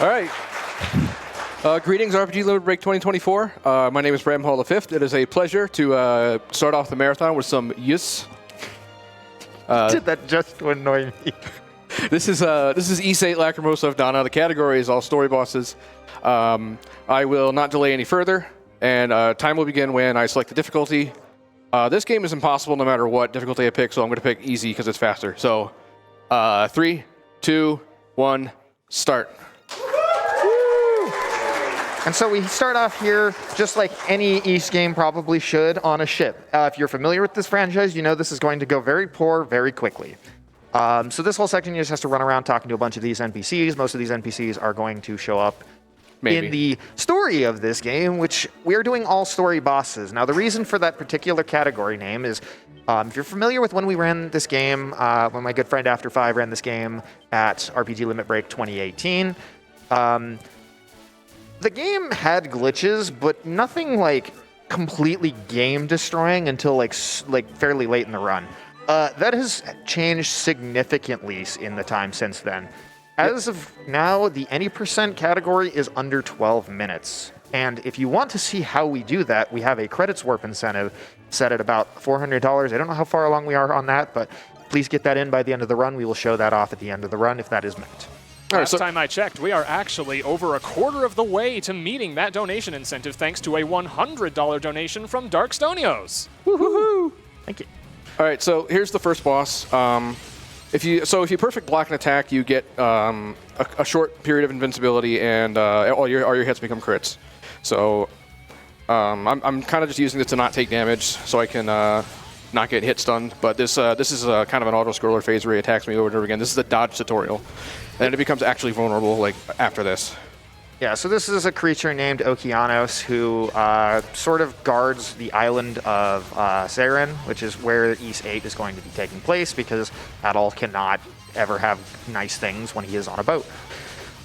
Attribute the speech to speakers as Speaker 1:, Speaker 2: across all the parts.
Speaker 1: All right. Greetings, RPG Limit Break 2024. My name is bramhallthefifth. It is a pleasure to start off the marathon with some yes.
Speaker 2: Did that just to annoy me?
Speaker 1: This is VIII Lacrimosa of Dana. The category is all story bosses. I will not delay any further, and time will begin when I select the difficulty. This game is impossible no matter what difficulty I pick, so I'm going to pick easy because it's faster. So, 3, 2, 1, start.
Speaker 2: And so we start off here, just like any Ys game probably should, on a ship. If you're familiar with this franchise, you know this is going to go very poor very quickly. So this whole section, you just have to run around talking to a bunch of these NPCs. Most of these NPCs are going to show up in the story of this game, which we are doing all story bosses. Now, the reason for that particular category name is, if you're familiar with when we ran this game, when my good friend After 5 ran this game at RPG Limit Break 2018, the game had glitches, but nothing like completely game destroying until like fairly late in the run. That has changed significantly in the time since then. As of now, the any percent category is under 12 minutes. And if you want to see how we do that, we have a credits warp incentive set at about $400. I don't know how far along we are on that, but please get that in by the end of the run. We will show that off at the end of the run if that is met.
Speaker 3: Last time I checked, we are actually over a quarter of the way to meeting that donation incentive thanks to a $100 donation from Darkstonios.
Speaker 2: Woohoo! Thank you.
Speaker 1: All right, so here's the first boss. If you perfect block and attack, you get a short period of invincibility, and all your hits become crits. So I'm kind of just using this to not take damage, so I can not get hit stunned. But this is kind of an auto scroller phase where he attacks me over and over again. This is the dodge tutorial, and then it becomes actually vulnerable like after this.
Speaker 2: Yeah, so this is a creature named Okeanos who sort of guards the island of Saren, which is where Ys VIII is going to be taking place, because Adol cannot ever have nice things when he is on a boat.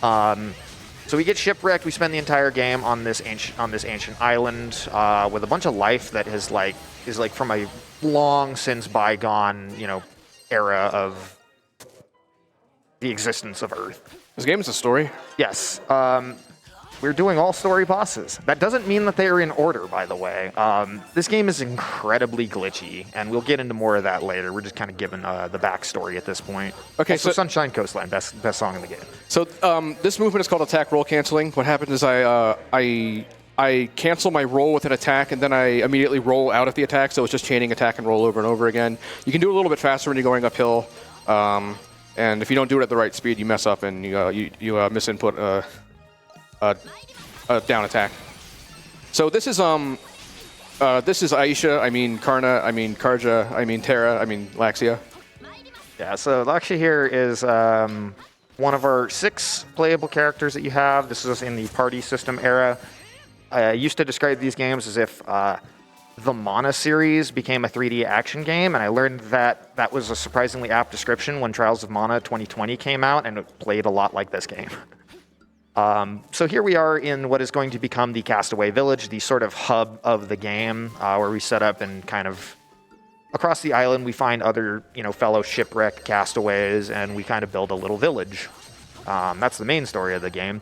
Speaker 2: So we get shipwrecked. We spend the entire game on this ancient island with a bunch of life that is like from a long since bygone, era of the existence of Earth.
Speaker 1: This game is a story.
Speaker 2: Yes. We're doing all story bosses. That doesn't mean that they are in order, by the way. This game is incredibly glitchy, and we'll get into more of that later. We're just kind of giving the backstory at this point. Okay, also, so Sunshine Coastline, best song in the game.
Speaker 1: So this movement is called attack roll canceling. What happens is I cancel my roll with an attack, and then I immediately roll out of the attack, so it's just chaining attack and roll over and over again. You can do it a little bit faster when you're going uphill, and if you don't do it at the right speed, you mess up and you misinput a down attack. So this is Aisha, I mean Karna, I mean Karja, I mean Terra, I mean Laxia.
Speaker 2: Yeah, so Laxia here is one of our 6 playable characters that you have. This is in the party system era. I used to describe these games as if the Mana series became a 3D action game, and I learned that that was a surprisingly apt description when Trials of Mana 2020 came out, and it played a lot like this game. So here we are in what is going to become the Castaway Village, the sort of hub of the game, where we set up and kind of across the island we find other, fellow shipwrecked castaways, and we kind of build a little village. That's the main story of the game.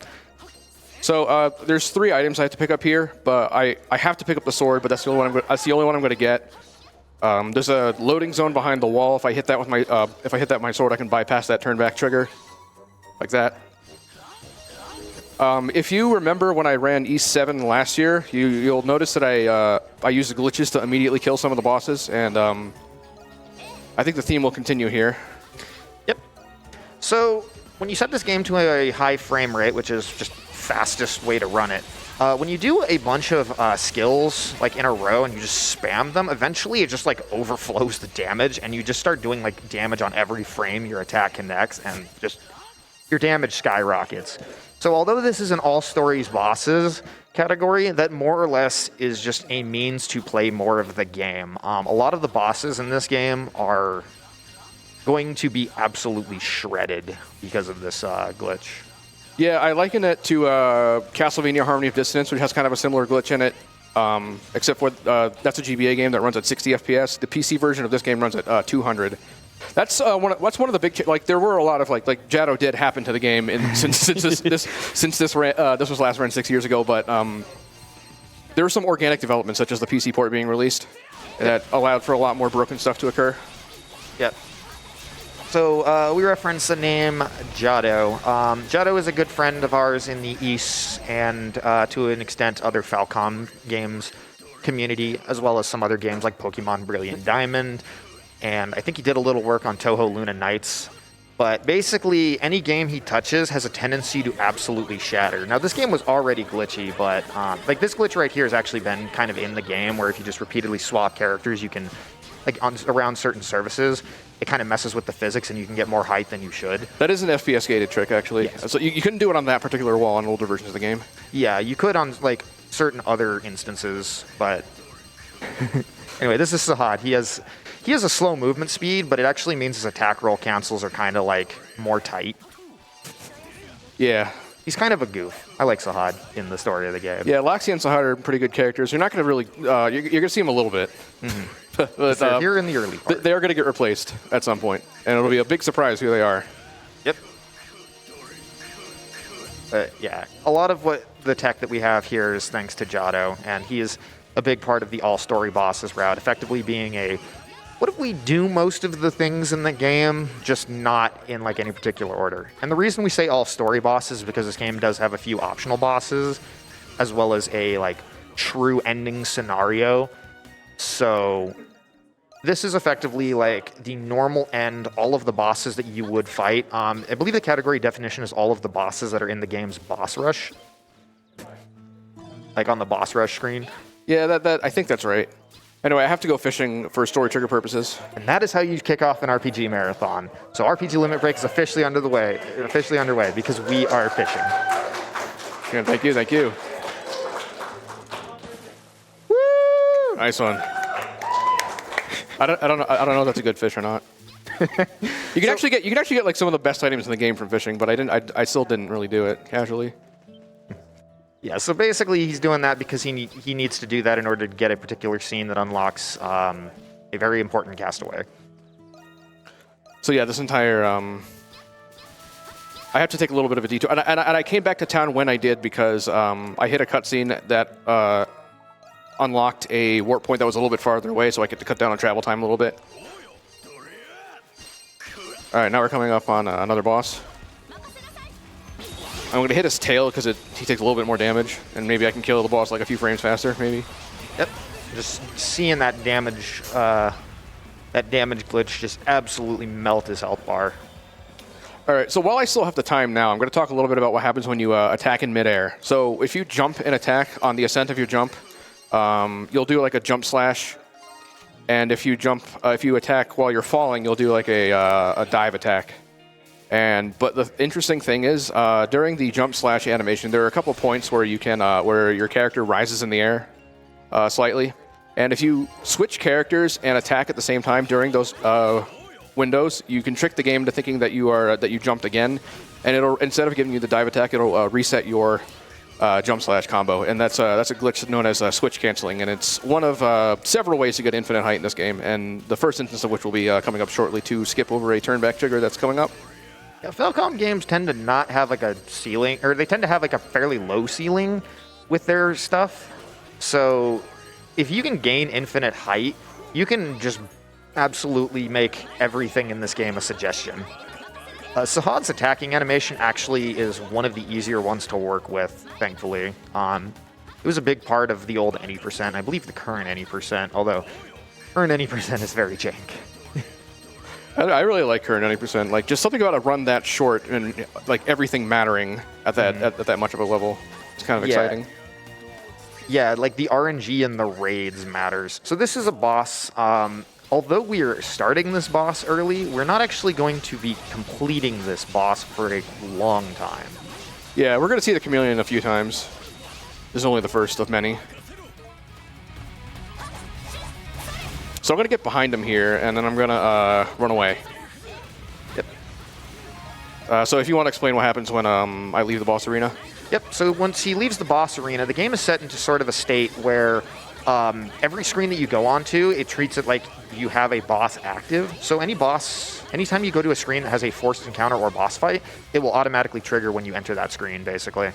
Speaker 1: So there's 3 items I have to pick up here, but I have to pick up the sword, but that's the only one I'm going to get. There's a loading zone behind the wall. If I hit that with my sword, I can bypass that turn back trigger, like that. If you remember when I ran Ys VII last year, you'll notice that I used the glitches to immediately kill some of the bosses, and I think the theme will continue here.
Speaker 2: Yep. So when you set this game to a high frame rate, which is just fastest way to run it, when you do a bunch of skills like in a row and you just spam them, eventually it just like overflows the damage, and you just start doing like damage on every frame your attack connects, and just your damage skyrockets. So although this is an all stories bosses category, that more or less is just a means to play more of the game. A lot of the bosses in this game are going to be absolutely shredded because of this glitch.
Speaker 1: Yeah, I liken it to Castlevania Harmony of Dissonance, which has kind of a similar glitch in it, except for that's a GBA game that runs at 60 FPS. The PC version of this game runs at 200. That's one of the big, like, there were a lot of, like Jado did happen to the game since this was last ran 6 years ago, but there were some organic developments, such as the PC port being released, that allowed for a lot more broken stuff to occur.
Speaker 2: Yep. So we reference the name Jado. Jado is a good friend of ours in the East and to an extent other Falcom games community, as well as some other games like Pokemon Brilliant Diamond. And I think he did a little work on Toho Luna Nights. But basically, any game he touches has a tendency to absolutely shatter. Now, this game was already glitchy, but like this glitch right here has actually been kind of in the game, where if you just repeatedly swap characters, you can, like around certain surfaces, it kind of messes with the physics and you can get more height than you should.
Speaker 1: That is an FPS-gated trick, actually.
Speaker 2: Yes.
Speaker 1: So you couldn't do it on that particular wall on older versions of the game.
Speaker 2: Yeah, you could on like certain other instances, but anyway, this is Sahad. He has a slow movement speed, but it actually means his attack roll cancels are kind of like more tight.
Speaker 1: Yeah.
Speaker 2: He's kind of a goof. I like Sahad in the story of the game.
Speaker 1: Yeah, Laxi and Sahad are pretty good characters. You're not going to really, you're going to see them a little bit.
Speaker 2: Mm-hmm.
Speaker 1: But,
Speaker 2: They're here in the early part.
Speaker 1: They are going to get replaced at some point, and it'll be a big surprise who they are.
Speaker 2: Yep. Yeah, a lot of what the tech that we have here is thanks to Jado, and he is a big part of the all-story bosses route, effectively being a, what if we do most of the things in the game, just not in like any particular order? And the reason we say all-story bosses is because this game does have a few optional bosses, as well as a like true ending scenario. So this is effectively like the normal end, all of the bosses that you would fight. I believe the category definition is all of the bosses that are in the game's boss rush. Like on the boss rush screen.
Speaker 1: Yeah, that I think that's right. Anyway, I have to go fishing for story trigger purposes.
Speaker 2: And that is how you kick off an RPG marathon. So RPG Limit Break is officially underway because we are fishing.
Speaker 1: Yeah, thank you.
Speaker 2: Woo!
Speaker 1: Nice one. I don't know if that's a good fish or not. You can actually get like some of the best items in the game from fishing, but I still didn't really do it casually.
Speaker 2: Yeah, so basically he's doing that because he needs to do that in order to get a particular scene that unlocks a very important castaway.
Speaker 1: So yeah, this entire I have to take a little bit of a detour, and I came back to town when I did because I hit a cutscene that unlocked a warp point that was a little bit farther away, so I get to cut down on travel time a little bit. All right, now we're coming up on another boss. I'm going to hit his tail because he takes a little bit more damage, and maybe I can kill the boss like a few frames faster, maybe.
Speaker 2: Yep. Just seeing that damage glitch just absolutely melt his health bar.
Speaker 1: All right, so while I still have the time now, I'm going to talk a little bit about what happens when you attack in midair. So if you jump and attack on the ascent of your jump, you'll do like a jump slash, and if you attack while you're falling, you'll do like a dive attack. But the interesting thing is, during the jump slash animation, there are a couple points where you can where your character rises in the air slightly, and if you switch characters and attack at the same time during those windows, you can trick the game to thinking that you jumped again, and it'll, instead of giving you the dive attack, it'll reset your jump slash combo, and that's a glitch known as switch canceling, and it's one of several ways to get infinite height in this game, and the first instance of which will be coming up shortly to skip over a turn back trigger that's coming up.
Speaker 2: Yeah, Falcom games tend to not have like a ceiling, or they tend to have like a fairly low ceiling with their stuff. So if you can gain infinite height, you can just absolutely make everything in this game a suggestion. Sahad's attacking animation actually is one of the easier ones to work with, thankfully. It was a big part of the old any %, I believe the current any %, although current any % is very jank.
Speaker 1: I really like current 90%. Like, just something about a run that short and like everything mattering at that at that much of a level. It's kind of exciting.
Speaker 2: Yeah, like the RNG and the raids matters. So this is a boss. Although we are starting this boss early, we're not actually going to be completing this boss for a long time.
Speaker 1: Yeah, we're going to see the chameleon a few times. This is only the first of many. So I'm going to get behind him here, and then I'm going to run away. Yep. So if you want to explain what happens when I leave the boss arena.
Speaker 2: Yep, so once he leaves the boss arena, the game is set into sort of a state where every screen that you go onto, it treats it like you have a boss active. So anytime you go to a screen that has a forced encounter or boss fight, it will automatically trigger when you enter that screen, basically.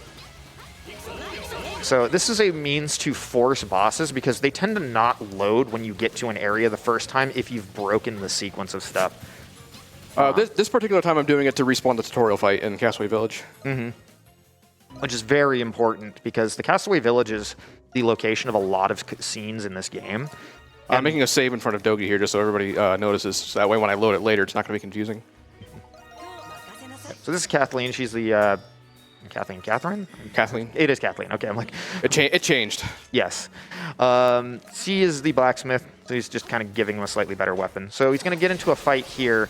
Speaker 2: So this is a means to force bosses because they tend to not load when you get to an area the first time if you've broken the sequence of stuff.
Speaker 1: This particular time I'm doing it to respawn the tutorial fight in Castaway Village.
Speaker 2: Which is very important because the Castaway Village is the location of a lot of scenes in this game.
Speaker 1: I'm making a save in front of Dogi here just so everybody notices. So that way when I load it later, it's not going to be confusing.
Speaker 2: So this is Kathleen. She's the... Catherine?
Speaker 1: Kathleen.
Speaker 2: It is Kathleen. Okay, I'm like...
Speaker 1: It changed.
Speaker 2: Yes. She is the blacksmith, so he's just kind of giving him a slightly better weapon. So he's going to get into a fight here,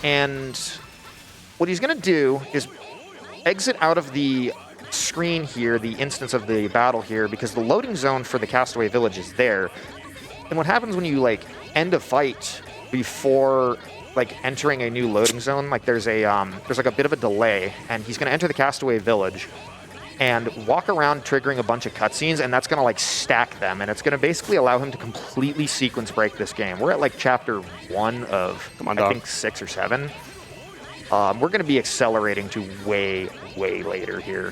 Speaker 2: and what he's going to do is exit out of the screen here, the instance of the battle here, because the loading zone for the Castaway Village is there. And what happens when you, like, end a fight before... like entering a new loading zone, like there's like a bit of a delay, and he's gonna enter the Castaway Village and walk around triggering a bunch of cutscenes, and that's gonna like stack them, and it's gonna basically allow him to completely sequence break this game. We're at like chapter 1 of I think 6 or 7. We're gonna be accelerating to way later here.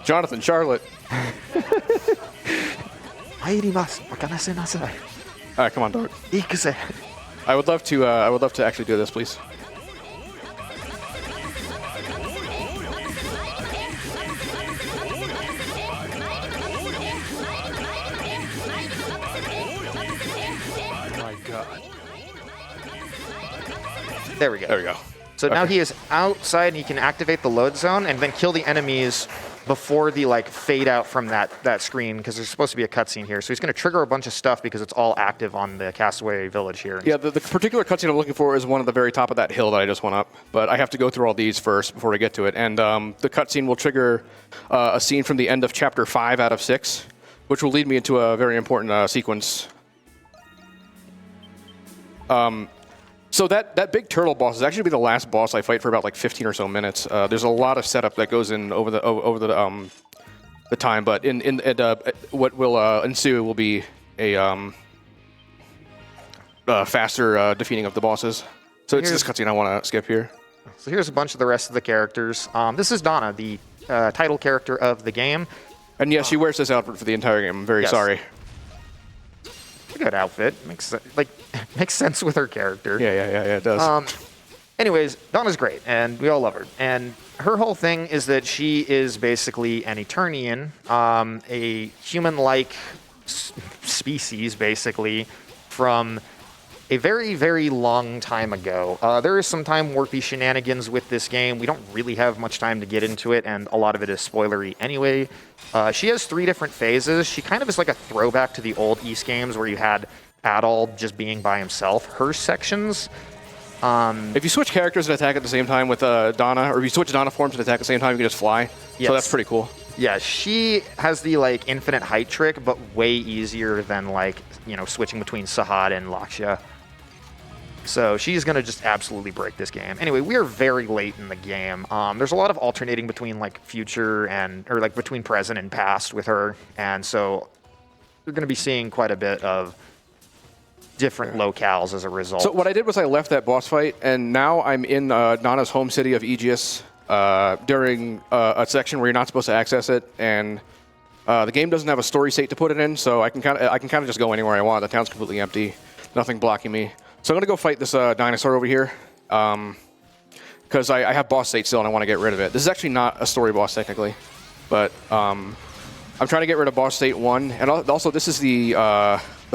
Speaker 1: Jonathan, Charlotte.
Speaker 2: All
Speaker 1: All right, come on, dog. I would love to actually do this, please.
Speaker 3: Oh my god.
Speaker 2: There we go.
Speaker 1: There we go.
Speaker 2: So now he is outside, and he can activate the load zone and then kill the enemies before the like fade out from that screen, because there's supposed to be a cutscene here. So he's going to trigger a bunch of stuff because it's all active on the Castaway Village here.
Speaker 1: Yeah, the particular cutscene I'm looking for is one at the very top of that hill that I just went up. But I have to go through all these first before I get to it. And the cutscene will trigger a scene from the end of Chapter 5 out of 6, which will lead me into a very important sequence. So that big turtle boss is actually be the last boss I fight for about like 15 or so minutes. There's a lot of setup that goes in over the time, but what will ensue will be a faster defeating of the bosses. So it's this cutscene I want to skip here.
Speaker 2: So here's a bunch of the rest of the characters. This is Donna, the title character of the game.
Speaker 1: And yes, she wears this outfit for the entire game. I'm very sorry.
Speaker 2: A good outfit. Makes sense with her character.
Speaker 1: Yeah, it does.
Speaker 2: Anyways, Donna's great, and we all love her. And her whole thing is that she is basically an Eternian, a human-like species, basically, from a very, very long time ago. There is some time warpy shenanigans with this game. We don't really have much time to get into it, and a lot of it is spoilery anyway. She has 3 different phases. She kind of is like a throwback to the old East games where you had Adol just being by himself. Her sections...
Speaker 1: if you switch characters and attack at the same time with Donna, or if you switch Donna forms and attack at the same time, you can just fly. Yes. So that's pretty cool.
Speaker 2: Yeah, she has the like infinite height trick, but way easier than like, switching between Sahad and Lakshya. So she's going to just absolutely break this game. Anyway, we are very late in the game. There's a lot of alternating between like future or like between present and past with her. And so we're going to be seeing quite a bit of different locales as a result.
Speaker 1: So what I did was I left that boss fight, and now I'm in Nana's home city of Aegis during a section where you're not supposed to access it, and the game doesn't have a story state to put it in, so I can kind of just go anywhere I want. The town's completely empty, nothing blocking me. So I'm gonna go fight this dinosaur over here, because I have boss state still and I want to get rid of it. This is actually not a story boss technically, but I'm trying to get rid of boss state 1, and also this is the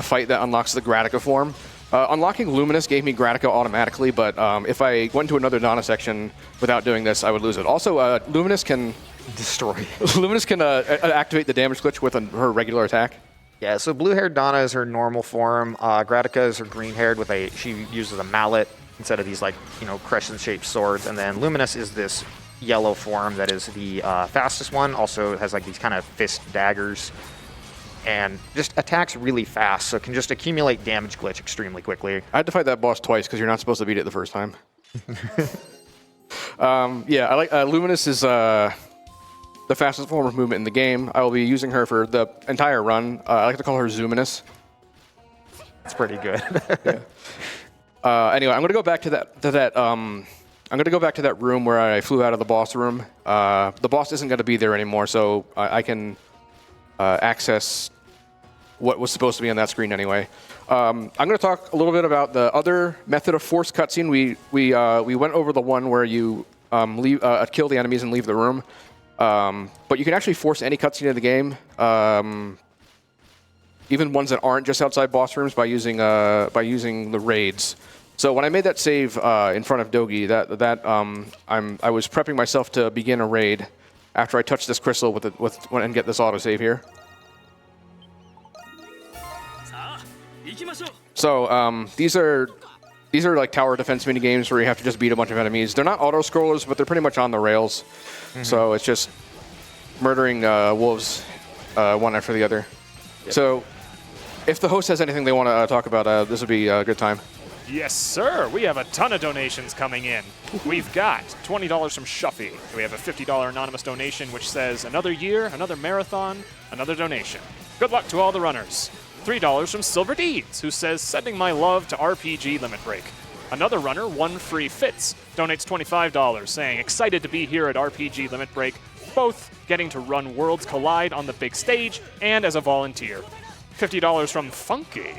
Speaker 1: fight that unlocks the Gratica form. Unlocking Luminous gave me Gratica automatically, but if I went to another Donna section without doing this, I would lose it. Also, Luminous can
Speaker 2: destroy.
Speaker 1: Luminous can activate the damage glitch with her regular attack.
Speaker 2: Yeah, so blue-haired Donna is her normal form. Gratica is her green-haired she uses a mallet instead of these like, crescent-shaped swords. And then Luminous is this yellow form that is the fastest one. Also has like these kind of fist daggers and just attacks really fast, so can just accumulate damage glitch extremely quickly.
Speaker 1: I had to fight that boss twice because you're not supposed to beat it the first time. Yeah, I like Luminous is the fastest form of movement in the game. I will be using her for the entire run. I like to call her Zoominous.
Speaker 2: That's pretty good.
Speaker 1: Anyway, I'm gonna go back to that. I'm gonna go back to that room where I flew out of the boss room. The boss isn't gonna be there anymore, so I can access what was supposed to be on that screen anyway. I'm gonna talk a little bit about the other method of force cutscene. We went over the one where you kill the enemies and leave the room, but you can actually force any cutscene in the game. Even ones that aren't just outside boss rooms by using the raids. So when I made that save in front of Dogi, I was prepping myself to begin a raid after I touch this crystal and get this autosave here. So these are like tower defense mini games where you have to just beat a bunch of enemies. They're not auto scrollers, but they're pretty much on the rails. Mm-hmm. So it's just murdering wolves one after the other. Yep. So if the host has anything they want to talk about, this would be a good time.
Speaker 3: Yes, sir. We have a ton of donations coming in. We've got $20 from Shuffy. We have a $50 anonymous donation which says, another year, another marathon, another donation. Good luck to all the runners. $3 from Silver Deeds, who says, sending my love to RPG Limit Break. Another runner, One Free Fits, donates $25, saying, excited to be here at RPG Limit Break, both getting to run Worlds Collide on the big stage and as a volunteer. $50 from Funky.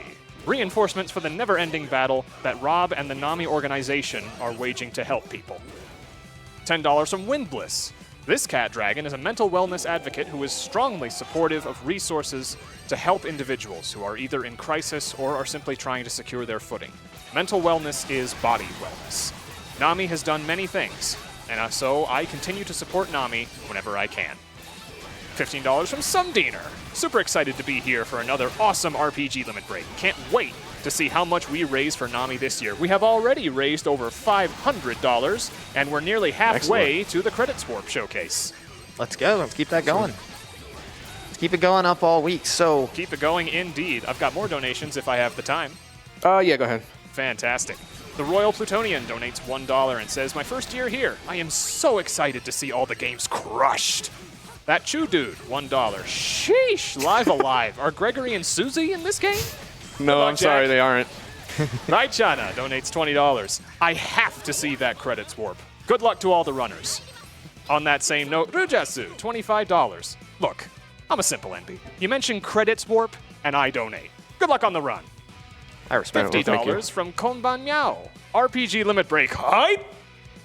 Speaker 3: Reinforcements for the never-ending battle that Rob and the NAMI organization are waging to help people. $10 from Windbliss. This cat dragon is a mental wellness advocate who is strongly supportive of resources to help individuals who are either in crisis or are simply trying to secure their footing. Mental wellness is body wellness. NAMI has done many things, and so I continue to support NAMI whenever I can. $15 from Sumdiener. Super excited to be here for another awesome RPG Limit Break. Can't wait to see how much we raise for NAMI this year. We have already raised over $500, and we're nearly halfway to the Credits Warp Showcase.
Speaker 2: Let's go. Let's keep that going. Let's keep it going up all week. So
Speaker 3: keep it going indeed. I've got more donations if I have the time.
Speaker 1: Yeah, go ahead.
Speaker 3: Fantastic. The Royal Plutonian donates $1 and says, my first year here. I am so excited to see all the games crushed. That Chew Dude, $1. Sheesh, live alive. Are Gregory and Susie in this game?
Speaker 1: No, I'm sorry, they aren't.
Speaker 3: Nightchana donates $20. I have to see that Credits Warp. Good luck to all the runners. On that same note, Rujasu, $25. Look, I'm a simple NP. You mention Credits Warp, and I donate. Good luck on the run.
Speaker 2: I respect it.
Speaker 3: $50 from Konbanyao. RPG Limit Break. Hype!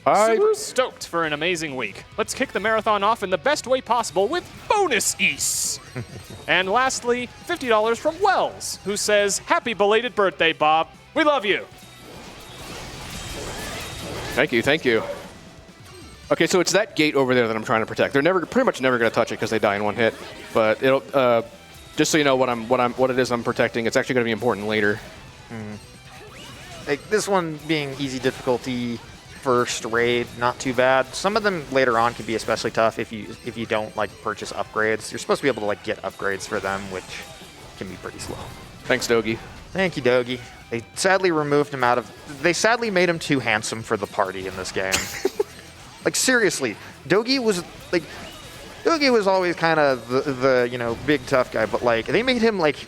Speaker 3: Super stoked for an amazing week. Let's kick the marathon off in the best way possible with bonus East. And lastly, $50 from Wells, who says, happy belated birthday, Bob. We love you.
Speaker 1: Thank you, thank you. Okay, so it's that gate over there that I'm trying to protect. They're pretty much never going to touch it because they die in one hit. But it'll, just so you know what it is I'm protecting, it's actually going to be important later.
Speaker 2: Like this one being easy difficulty. First raid, not too bad. Some of them later on can be especially tough if you don't like purchase upgrades. You're supposed to be able to like get upgrades for them, which can be pretty slow.
Speaker 1: Thanks, Dogi.
Speaker 2: Thank you, Dogi. They sadly removed him out of. They sadly made him too handsome for the party in this game. Like seriously, Dogi was always kind of the big tough guy, but like they made him like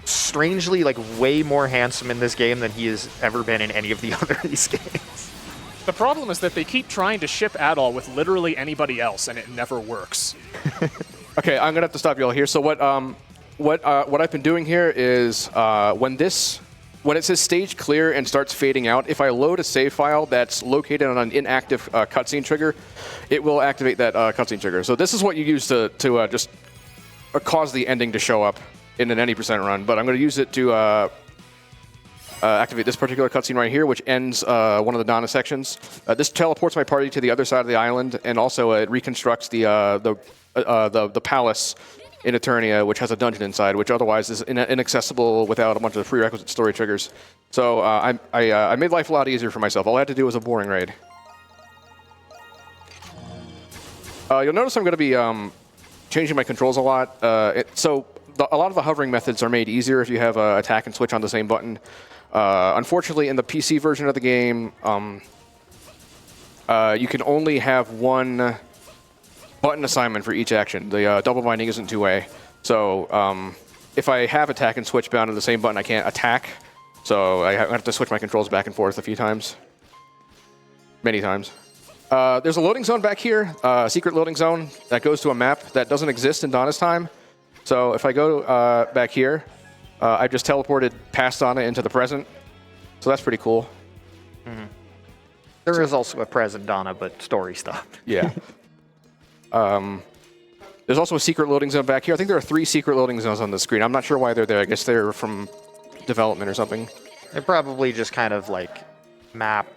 Speaker 2: strangely like way more handsome in this game than he has ever been in any of the other these games.
Speaker 3: The problem is that they keep trying to ship Adol with literally anybody else, and it never works.
Speaker 1: Okay, I'm gonna have to stop you all here. So what I've been doing here is when it says stage clear and starts fading out, if I load a save file that's located on an inactive cutscene trigger, it will activate that cutscene trigger. So this is what you use to just cause the ending to show up in an any % run. But I'm going to use it to activate this particular cutscene right here, which ends one of the Donna sections. This teleports my party to the other side of the island, and also it reconstructs the palace in Eternia, which has a dungeon inside, which otherwise is inaccessible without a bunch of prerequisite story triggers. So I made life a lot easier for myself. All I had to do was a boring raid. You'll notice I'm going to be changing my controls a lot. A lot of the hovering methods are made easier if you have attack and switch on the same button. Unfortunately, in the PC version of the game, you can only have one button assignment for each action. The double binding isn't two-way. So if I have attack and switch bound to the same button, I can't attack. So I have to switch my controls back and forth a few times. Many times. There's a loading zone back here, a secret loading zone that goes to a map that doesn't exist in Donna's time. So if I go back here, I've just teleported past Donna into the present. So that's pretty cool.
Speaker 2: Mm-hmm. There is also a present Donna, but story stuff.
Speaker 1: Yeah. There's also a secret loading zone back here. I think there are 3 secret loading zones on the screen. I'm not sure why they're there. I guess they're from development or something.
Speaker 2: They're probably just kind of like map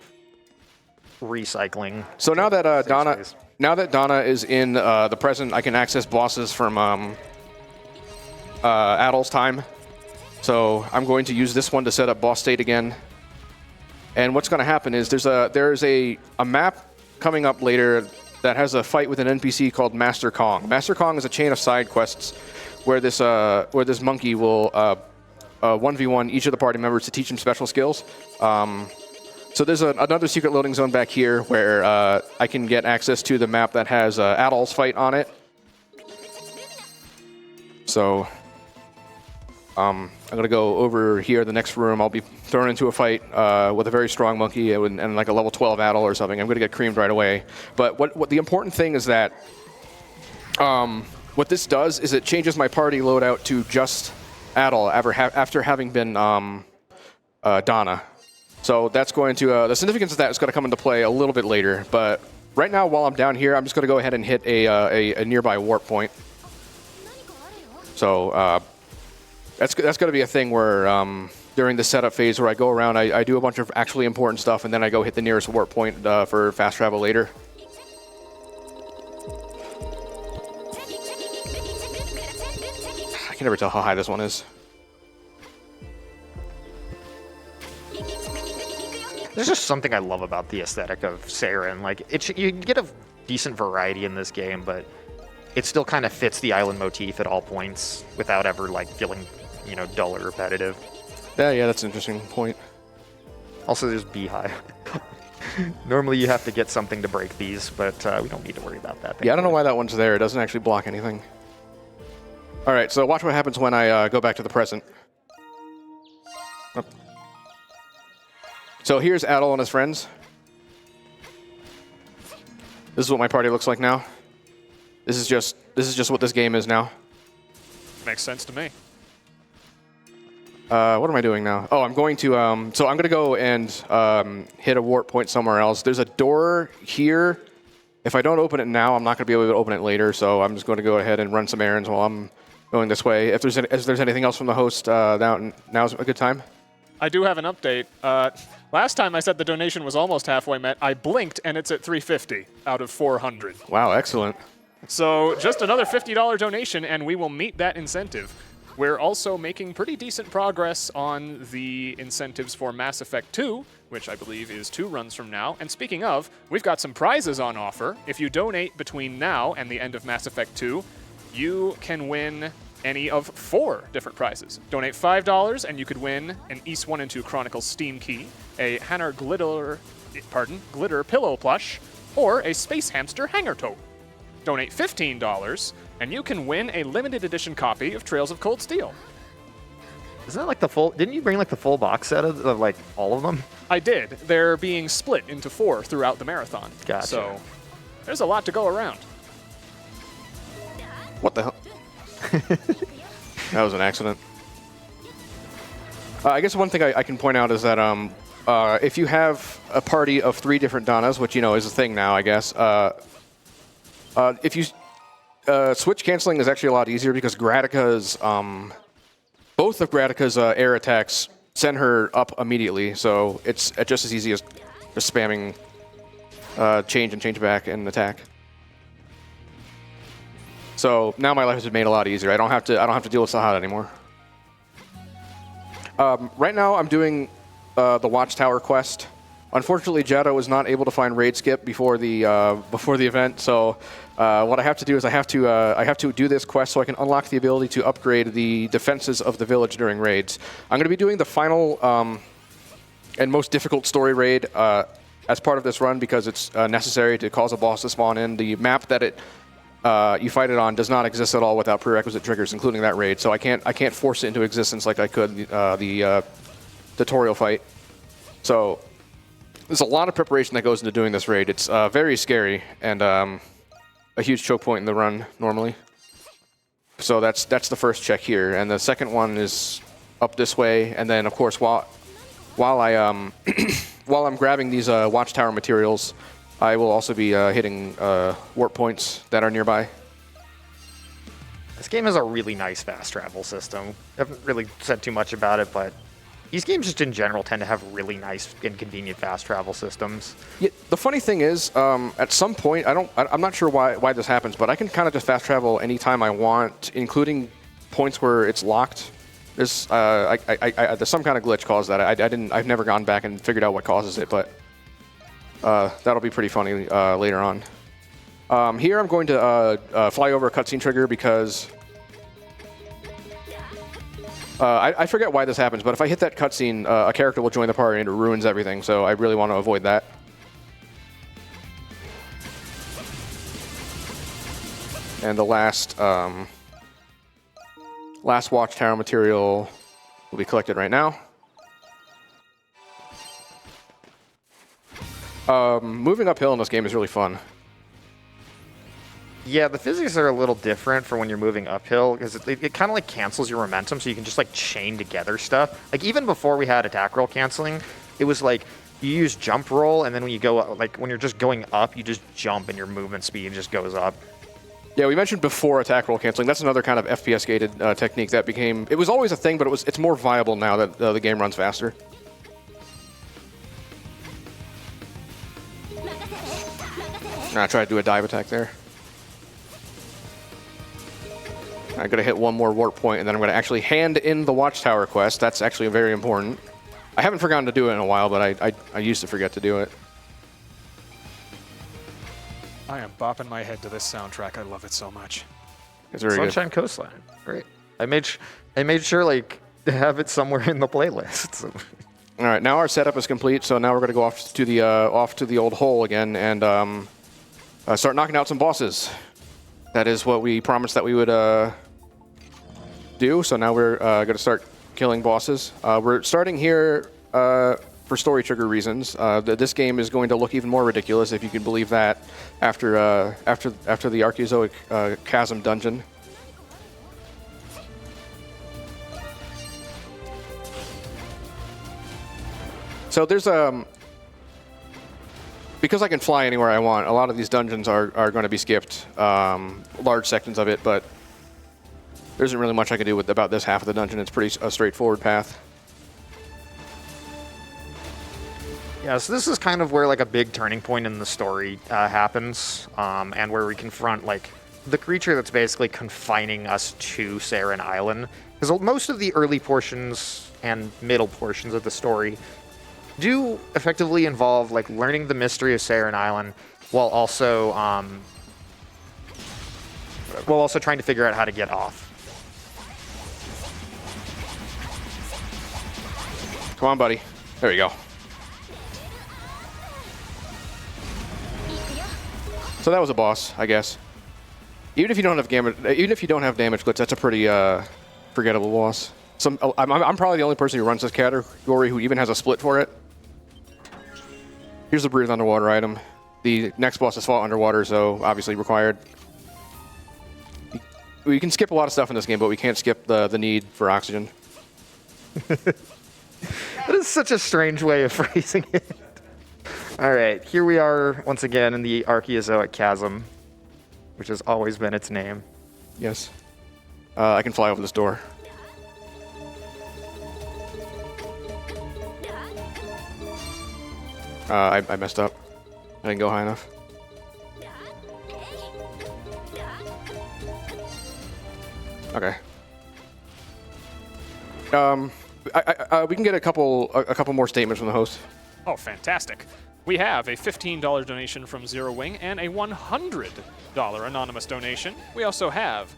Speaker 2: recycling.
Speaker 1: So now that Donna is in the present, I can access bosses from Adol's time. So I'm going to use this one to set up boss state again. And what's going to happen is there's a map coming up later that has a fight with an NPC called Master Kong. Master Kong is a chain of side quests where this monkey will 1v1 each of the party members to teach him special skills. So there's another secret loading zone back here where I can get access to the map that has Adol's fight on it. So I'm going to go over here, the next room. I'll be thrown into a fight with a very strong monkey and like a level 12 Adol or something. I'm going to get creamed right away. But what the important thing is that what this does is it changes my party loadout to just Adol after having been Donna. So that's going to, the significance of that is going to come into play a little bit later. But right now, while I'm down here, I'm just going to go ahead and hit a nearby warp point. So that's going to be a thing where during the setup phase where I go around, I do a bunch of actually important stuff, and then I go hit the nearest warp point for fast travel later. I can never tell how high this one is.
Speaker 2: There's just something I love about the aesthetic of Saren. Like, you get a decent variety in this game, but it still kind of fits the island motif at all points without ever like feeling, dull or repetitive.
Speaker 1: Yeah, that's an interesting point.
Speaker 2: Also, there's Beehive. Normally, you have to get something to break these, but we don't need to worry about that.
Speaker 1: Yeah, I don't know why that one's there. It doesn't actually block anything. All right, so watch what happens when I go back to the present. Oh. So here's Adol and his friends. This is what my party looks like now. This is just what this game is now.
Speaker 3: Makes sense to me.
Speaker 1: What am I doing now? Oh, I'm going to so I'm going to go and hit a warp point somewhere else. There's a door here. If I don't open it now, I'm not going to be able to open it later. So I'm just going to go ahead and run some errands while I'm going this way. If there's anything else from the host, now's a good time.
Speaker 3: I do have an update. Last time I said the donation was almost halfway met. I blinked and it's at 350 out of 400.
Speaker 1: Wow, excellent.
Speaker 3: So just another $50 donation and we will meet that incentive. We're also making pretty decent progress on the incentives for Mass Effect 2, which I believe is 2 runs from now. And speaking of, we've got some prizes on offer. If you donate between now and the end of Mass Effect 2, you can win any of 4 different prizes. Donate $5 and you could win an Ys 1 and 2 Chronicles Steam Key, a Hanner glitter pillow plush, or a Space Hamster hanger tote. Donate $15 and you can win a limited edition copy of Trails of Cold Steel.
Speaker 2: Isn't that like the full, didn't you bring like the full box set of like all of them?
Speaker 3: I did. They're being split into 4 throughout the marathon.
Speaker 2: Gotcha.
Speaker 3: So there's a lot to go around.
Speaker 1: What the hell? That was an accident. I guess one thing I can point out is that if you have a party of 3 different Donnas, which is a thing now, I guess, if you switch canceling is actually a lot easier because Gratika's both of Gratika's air attacks send her up immediately, so it's just as easy as just spamming change and change back and attack. So now my life has been made a lot easier. I don't have to deal with Sahad anymore. Right now I'm doing the Watchtower quest. Unfortunately, Jado was not able to find raid skip before the event. So what I have to do is I have to do this quest so I can unlock the ability to upgrade the defenses of the village during raids. I'm going to be doing the final and most difficult story raid as part of this run because it's necessary to cause a boss to spawn in. The map that you fight it on does not exist at all without prerequisite triggers, including that raid. So I can't force it into existence like I could the tutorial fight. So there's a lot of preparation that goes into doing this raid. It's very scary and a huge choke point in the run normally. So that's the first check here, and the second one is up this way. And then of course while I while I'm grabbing these watchtower materials, I will also be hitting warp points that are nearby.
Speaker 2: This game has a really nice fast travel system. I haven't really said too much about it, but these games just in general tend to have really nice and convenient fast travel systems.
Speaker 1: Yeah, the funny thing is, at some point, I'm not sure why this happens, but I can kind of just fast travel anytime I want, including points where it's locked. There's some kind of glitch caused that. I've never gone back and figured out what causes it, but that'll be pretty funny later on. Here I'm going to fly over a cutscene trigger because I forget why this happens, but if I hit that cutscene, a character will join the party and it ruins everything, so I really want to avoid that. And the last watchtower material will be collected right now. Moving uphill in this game is really fun.
Speaker 2: Yeah, the physics are a little different for when you're moving uphill because it kind of like cancels your momentum, so you can just like chain together stuff. Like even before we had attack roll canceling, it was like you use jump roll, and then when you go like when you're just going up, you just jump and your movement speed just goes up.
Speaker 1: Yeah, we mentioned before attack roll canceling. That's another kind of FPS gated technique that became. It was always a thing, but it's more viable now that the game runs faster. I tried to do a dive attack there. I'm going to hit one more warp point, and then I'm going to actually hand in the watchtower quest. That's actually very important. I haven't forgotten to do it in a while, but I used to forget to do it.
Speaker 3: I am bopping my head to this soundtrack. I love it so much.
Speaker 1: It's very
Speaker 2: Sunshine Coastline, great. I made sure like to have it somewhere in the playlist. So.
Speaker 1: All right, now our setup is complete, so now we're going to go off to the old hole again and start knocking out some bosses. That is what we promised that we would do. So now we're going to start killing bosses. We're starting here for story trigger reasons. This game is going to look even more ridiculous, if you can believe that, after the Archaeozoic Chasm dungeon. So there's because I can fly anywhere I want, a lot of these dungeons are going to be skipped, large sections of it, but there isn't really much I can do about this half of the dungeon. It's pretty a straightforward path.
Speaker 2: Yeah, so this is kind of where like a big turning point in the story happens, and where we confront like the creature that's basically confining us to Saren Island. Because most of the early portions and middle portions of the story do effectively involve like learning the mystery of Saren Island while also trying to figure out how to get off.
Speaker 1: Come on, buddy. There you go. So that was a boss, I guess. Even if you don't have damage glitch, that's a pretty forgettable boss. I'm probably the only person who runs this category who even has a split for it. Here's the breathe underwater item. The next boss is fought underwater, so obviously required. We can skip a lot of stuff in this game, but we can't skip the need for oxygen.
Speaker 2: That is such a strange way of phrasing it. All right, here we are once again in the Archaeozoic Chasm, which has always been its name.
Speaker 1: Yes. I can fly over this door. I messed up. I didn't go high enough. Okay. We can get a couple more statements from the host.
Speaker 3: Oh, fantastic. We have a $15 donation from Zero Wing and a $100 anonymous donation. We also have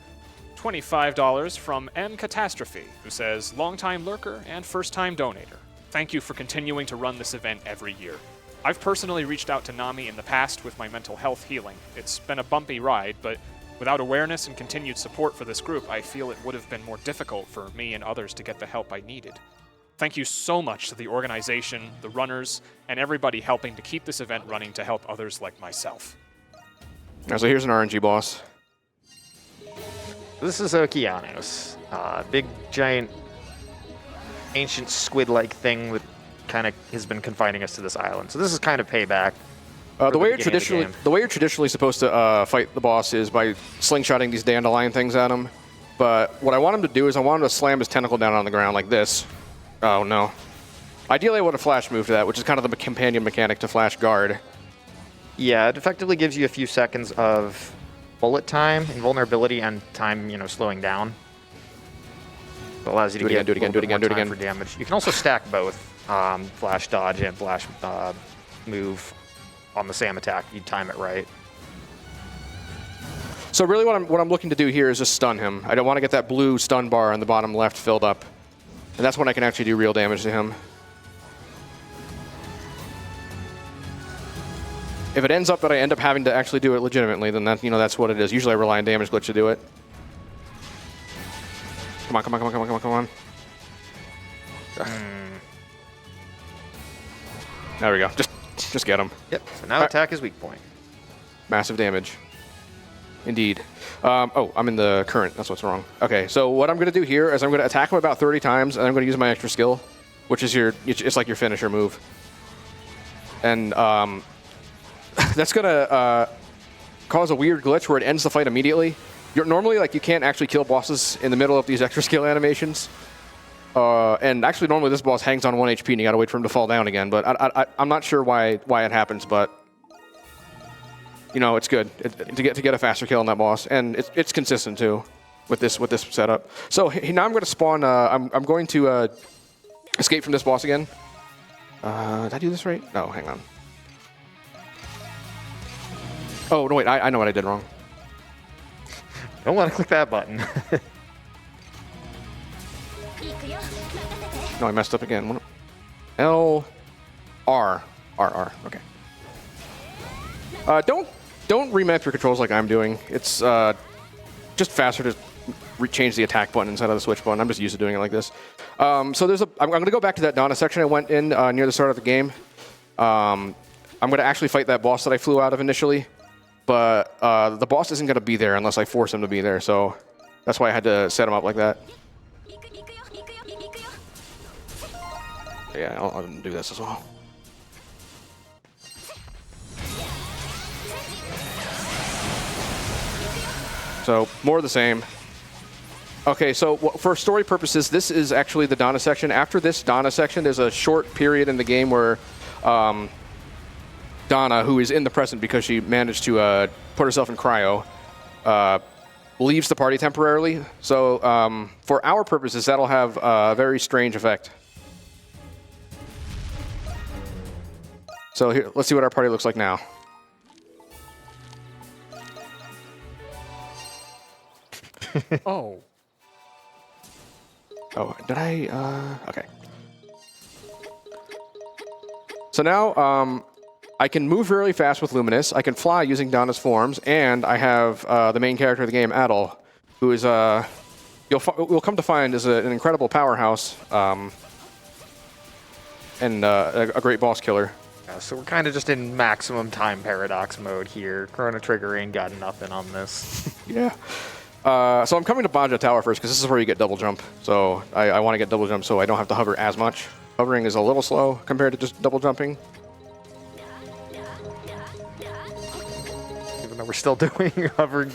Speaker 3: $25 from M Catastrophe, who says, longtime lurker and first-time donator. Thank you for continuing to run this event every year. I've personally reached out to Nami in the past with my mental health healing. It's been a bumpy ride, but without awareness and continued support for this group, I feel it would have been more difficult for me and others to get the help I needed. Thank you so much to the organization, the runners, and everybody helping to keep this event running to help others like myself.
Speaker 1: Now, so here's an RNG boss.
Speaker 2: This is Okeanos. Big, giant, ancient squid-like thing that kind of has been confining us to this island. So this is kind of payback.
Speaker 1: The way you're traditionally supposed to fight the boss is by slingshotting these dandelion things at him. But what I want him to do is I want him to slam his tentacle down on the ground like this. Oh no. Ideally I would have flash moved to that, which is kind of the companion mechanic to flash guard.
Speaker 2: Yeah, it effectively gives you a few seconds of bullet time, invulnerability, and time, slowing down. It allows you to get
Speaker 1: do it again.
Speaker 2: for damage. You can also stack both flash dodge and flash move on the same attack if you time it right.
Speaker 1: So really what I'm looking to do here is just stun him. I don't want to get that blue stun bar on the bottom left filled up. And that's when I can actually do real damage to him. If it ends up that I end up having to actually do it legitimately, then that's what it is. Usually I rely on damage glitch to do it. Come on. There we go. Just get him.
Speaker 2: Yep. So now attack is weak point.
Speaker 1: Massive damage. Indeed. Oh, I'm in the current. That's what's wrong. Okay, so what I'm going to do here is I'm going to attack him about 30 times, and I'm going to use my extra skill, which is it's like your finisher move. And that's going to cause a weird glitch where it ends the fight immediately. Normally, you can't actually kill bosses in the middle of these extra skill animations. And actually, normally this boss hangs on 1 HP, and you got to wait for him to fall down again. But I'm not sure why it happens, but it's good to get a faster kill on that boss, and it's consistent too with this setup. So now I'm going to spawn. I'm going to escape from this boss again. Did I do this right? No, hang on. Oh no, wait! I know what I did wrong.
Speaker 2: Don't want to click that button.
Speaker 1: No, I messed up again. L R R. Okay. Don't remap your controls like I'm doing. It's just faster to change the attack button instead of the switch button. I'm just used to doing it like this. So I'm going to go back to that Donna section I went in near the start of the game. I'm going to actually fight that boss that I flew out of initially, but the boss isn't going to be there unless I force him to be there. So that's why I had to set him up like that. Yeah, I'll do this as well. So, more of the same. Okay, so for story purposes, this is actually the Donna section. After this Donna section, there's a short period in the game where Donna, who is in the present because she managed to put herself in cryo, leaves the party temporarily. So, for our purposes, that'll have a very strange effect. So here, let's see what our party looks like now.
Speaker 3: Oh.
Speaker 1: Oh, did I? Okay. So now I can move really fast with Luminous. I can fly using Donna's forms, and I have the main character of the game, Adol, who is you'll come to find is an incredible powerhouse and a great boss killer.
Speaker 2: Yeah, so we're kind of just in maximum time paradox mode here. Chrono Trigger ain't got nothing on this.
Speaker 1: Yeah. So I'm coming to Banja Tower first because this is where you get double jump. So I want to get double jump so I don't have to hover as much. Hovering is a little slow compared to just double jumping.
Speaker 2: Even though we're still doing hovering.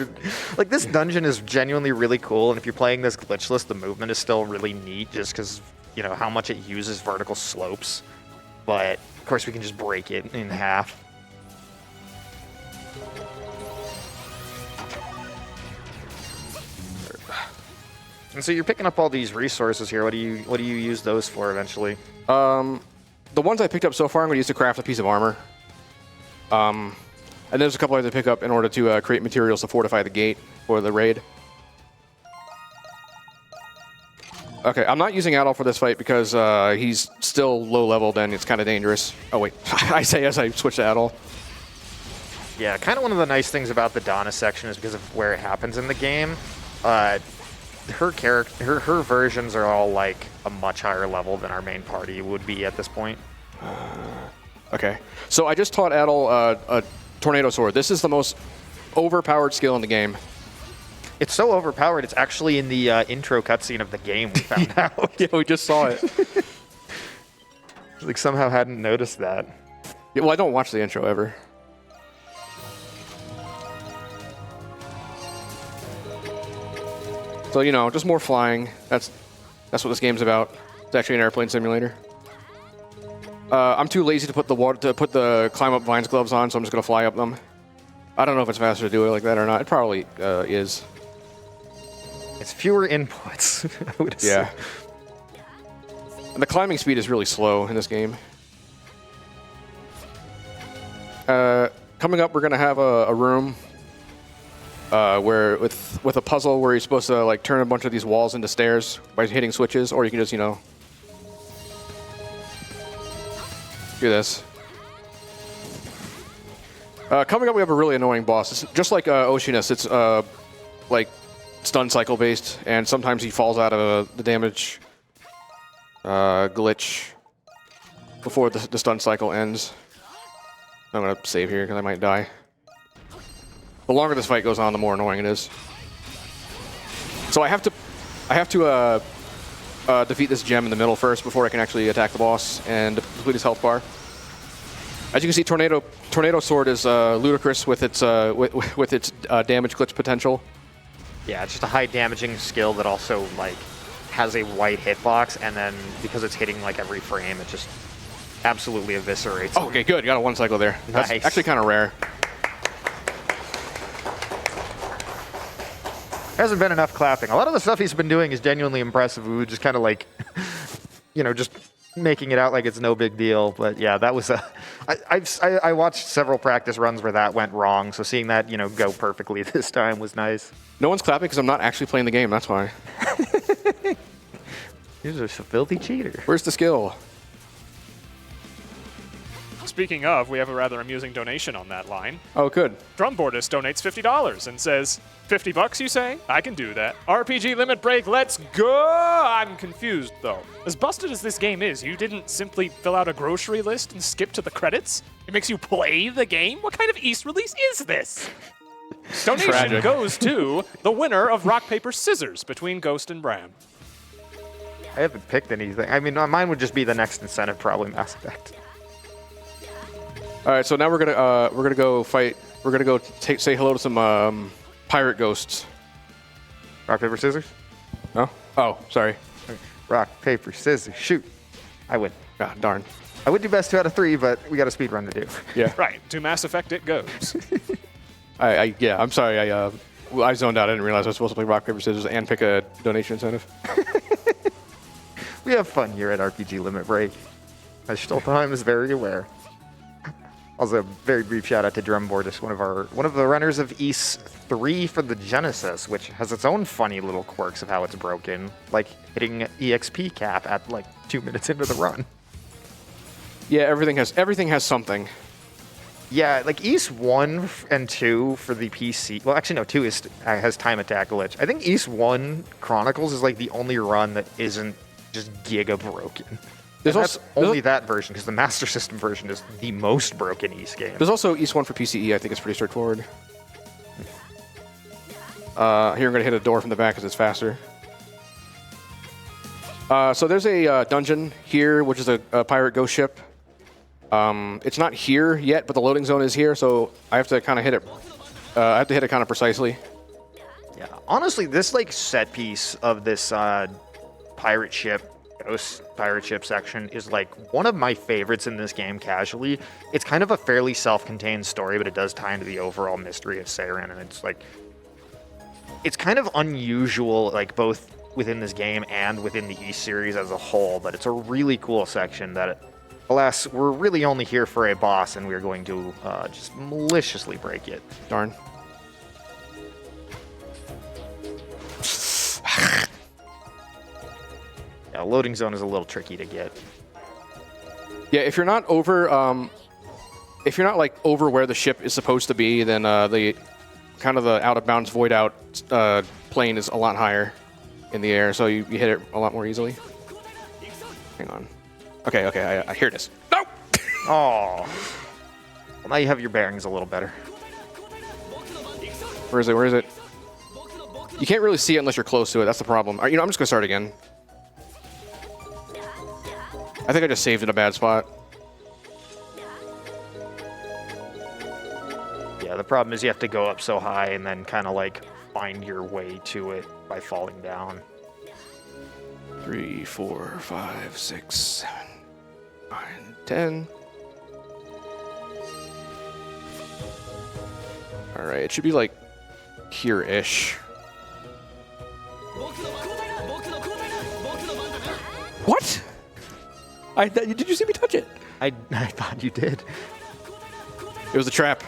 Speaker 2: This dungeon is genuinely really cool, and if you're playing this glitchless, the movement is still really neat just because, how much it uses vertical slopes. But, of course, we can just break it in half. And so you're picking up all these resources here. What do you use those for eventually?
Speaker 1: The ones I picked up so far, I'm going to use to craft a piece of armor. And there's a couple I have to pick up in order to create materials to fortify the gate for the raid. Okay, I'm not using Adol for this fight because he's still low leveled and it's kind of dangerous. Oh wait, I say as I switch to Adol.
Speaker 2: Yeah, kind of one of the nice things about the Donna section is because of where it happens in the game. Her versions are all like a much higher level than our main party would be at this point.
Speaker 1: Okay, so I just taught Adol a Tornado Sword. This is the most overpowered skill in the game.
Speaker 2: It's so overpowered, it's actually in the intro cutscene of the game we found out.
Speaker 1: Yeah, we just saw it.
Speaker 2: Like somehow hadn't noticed that.
Speaker 1: Yeah, well, I don't watch the intro ever. So, you know, just more flying. That's what this game's about. It's actually an airplane simulator. I'm too lazy to put the climb up vines gloves on, so I'm just gonna fly up them. I don't know if it's faster to do it like that or not. It probably is.
Speaker 2: It's fewer inputs, I would assume.
Speaker 1: Yeah. And the climbing speed is really slow in this game. Coming up, we're gonna have a room where with a puzzle where you're supposed to like turn a bunch of these walls into stairs by hitting switches, or you can just, you know, do this. Coming up, we have a really annoying boss. It's just like Oceanus. It's like stun cycle based, and sometimes he falls out of the damage glitch before the stun cycle ends. I'm gonna save here because I might die. The longer this fight goes on, the more annoying it is. So I have to defeat this gem in the middle first before I can actually attack the boss and complete his health bar. As you can see, Tornado Sword is ludicrous with its damage glitch potential.
Speaker 2: Yeah, it's just a high damaging skill that also like has a white hitbox, and then because it's hitting like every frame, it just absolutely eviscerates.
Speaker 1: Oh, okay, good. You got a 1 cycle there.
Speaker 2: Nice.
Speaker 1: That's actually kind of rare.
Speaker 2: Hasn't been enough clapping. A lot of the stuff he's been doing is genuinely impressive. We were just kind of like, you know, just making it out like it's no big deal. But yeah, that was I watched several practice runs where that went wrong. So seeing that, you know, go perfectly this time was nice.
Speaker 1: No one's clapping because I'm not actually playing the game. That's why.
Speaker 2: He's a filthy cheater.
Speaker 1: Where's the skill?
Speaker 3: Speaking of, we have a rather amusing donation on that line.
Speaker 1: Oh, good.
Speaker 3: Drumbordus donates $50 and says, $50 you say? I can do that. RPG limit break, let's go! I'm confused though. As busted as this game is, you didn't simply fill out a grocery list and skip to the credits? It makes you play the game? What kind of East release is this? Donation
Speaker 1: Tragic.
Speaker 3: goes to the winner of Rock, Paper, Scissors between Ghost and Bram.
Speaker 2: I haven't picked anything. I mean, mine would just be the next incentive, probably Mass Effect.
Speaker 1: All right, so now we're gonna go fight. We're gonna go say hello to some pirate ghosts.
Speaker 2: Rock, paper, scissors?
Speaker 1: No? Oh, sorry.
Speaker 2: Rock, paper, scissors, shoot. I win.
Speaker 1: Ah, darn.
Speaker 2: I would do best 2 out of 3, but we got a speed run to do.
Speaker 1: Yeah.
Speaker 3: Right, to Mass Effect it goes.
Speaker 1: Yeah. I'm sorry. I zoned out. I didn't realize I was supposed to play rock paper scissors and pick a donation incentive.
Speaker 2: We have fun here at RPG Limit Break. As Stoltheim is very aware. Also, a very brief shout out to Drumbordus, one of the runners of Ys 3 for the Genesis, which has its own funny little quirks of how it's broken, like hitting EXP cap at like 2 minutes into the run.
Speaker 1: Yeah, everything has something.
Speaker 2: Yeah, like Ys 1 and 2 for the PC. Well, actually, no, 2 has time attack glitch. I think Ys 1 Chronicles is like the only run that isn't just giga broken. That's only that version, because the Master System version is the most broken Ys game.
Speaker 1: There's also Ys 1 for PCE. I think it's pretty straightforward. Here I'm going to hit a door from the back because it's faster. So there's a dungeon here, which is a pirate ghost ship. It's not here yet, but the loading zone is here, so I have to kind of hit it. I have to hit it kind of precisely.
Speaker 2: Yeah, honestly, this like set piece of this pirate ship, ghost pirate ship section is like one of my favorites in this game casually. It's kind of a fairly self-contained story, but it does tie into the overall mystery of Saren, and it's like, it's kind of unusual, like both within this game and within the Ys series as a whole, but it's a really cool section that, alas, we're really only here for a boss, and we're going to just maliciously break it.
Speaker 1: Darn.
Speaker 2: Yeah, loading zone is a little tricky to get.
Speaker 1: Yeah, if you're not over, if you're not like over where the ship is supposed to be, then the kind of the out of bounds void out plane is a lot higher in the air, so you hit it a lot more easily. Hang on. Okay, I hear this. No!
Speaker 2: Oh. Well, now you have your bearings a little better.
Speaker 1: Where is it? Where is it? You can't really see it unless you're close to it. That's the problem. You know, I'm just gonna start again. I think I just saved in a bad spot.
Speaker 2: Yeah, the problem is you have to go up so high and then kind of like find your way to it by falling down.
Speaker 1: 3, 4, 5, 6, 7, 9, 10. All right, it should be like here-ish. What? Did you see me touch it?
Speaker 2: I thought you did.
Speaker 1: It was a trap.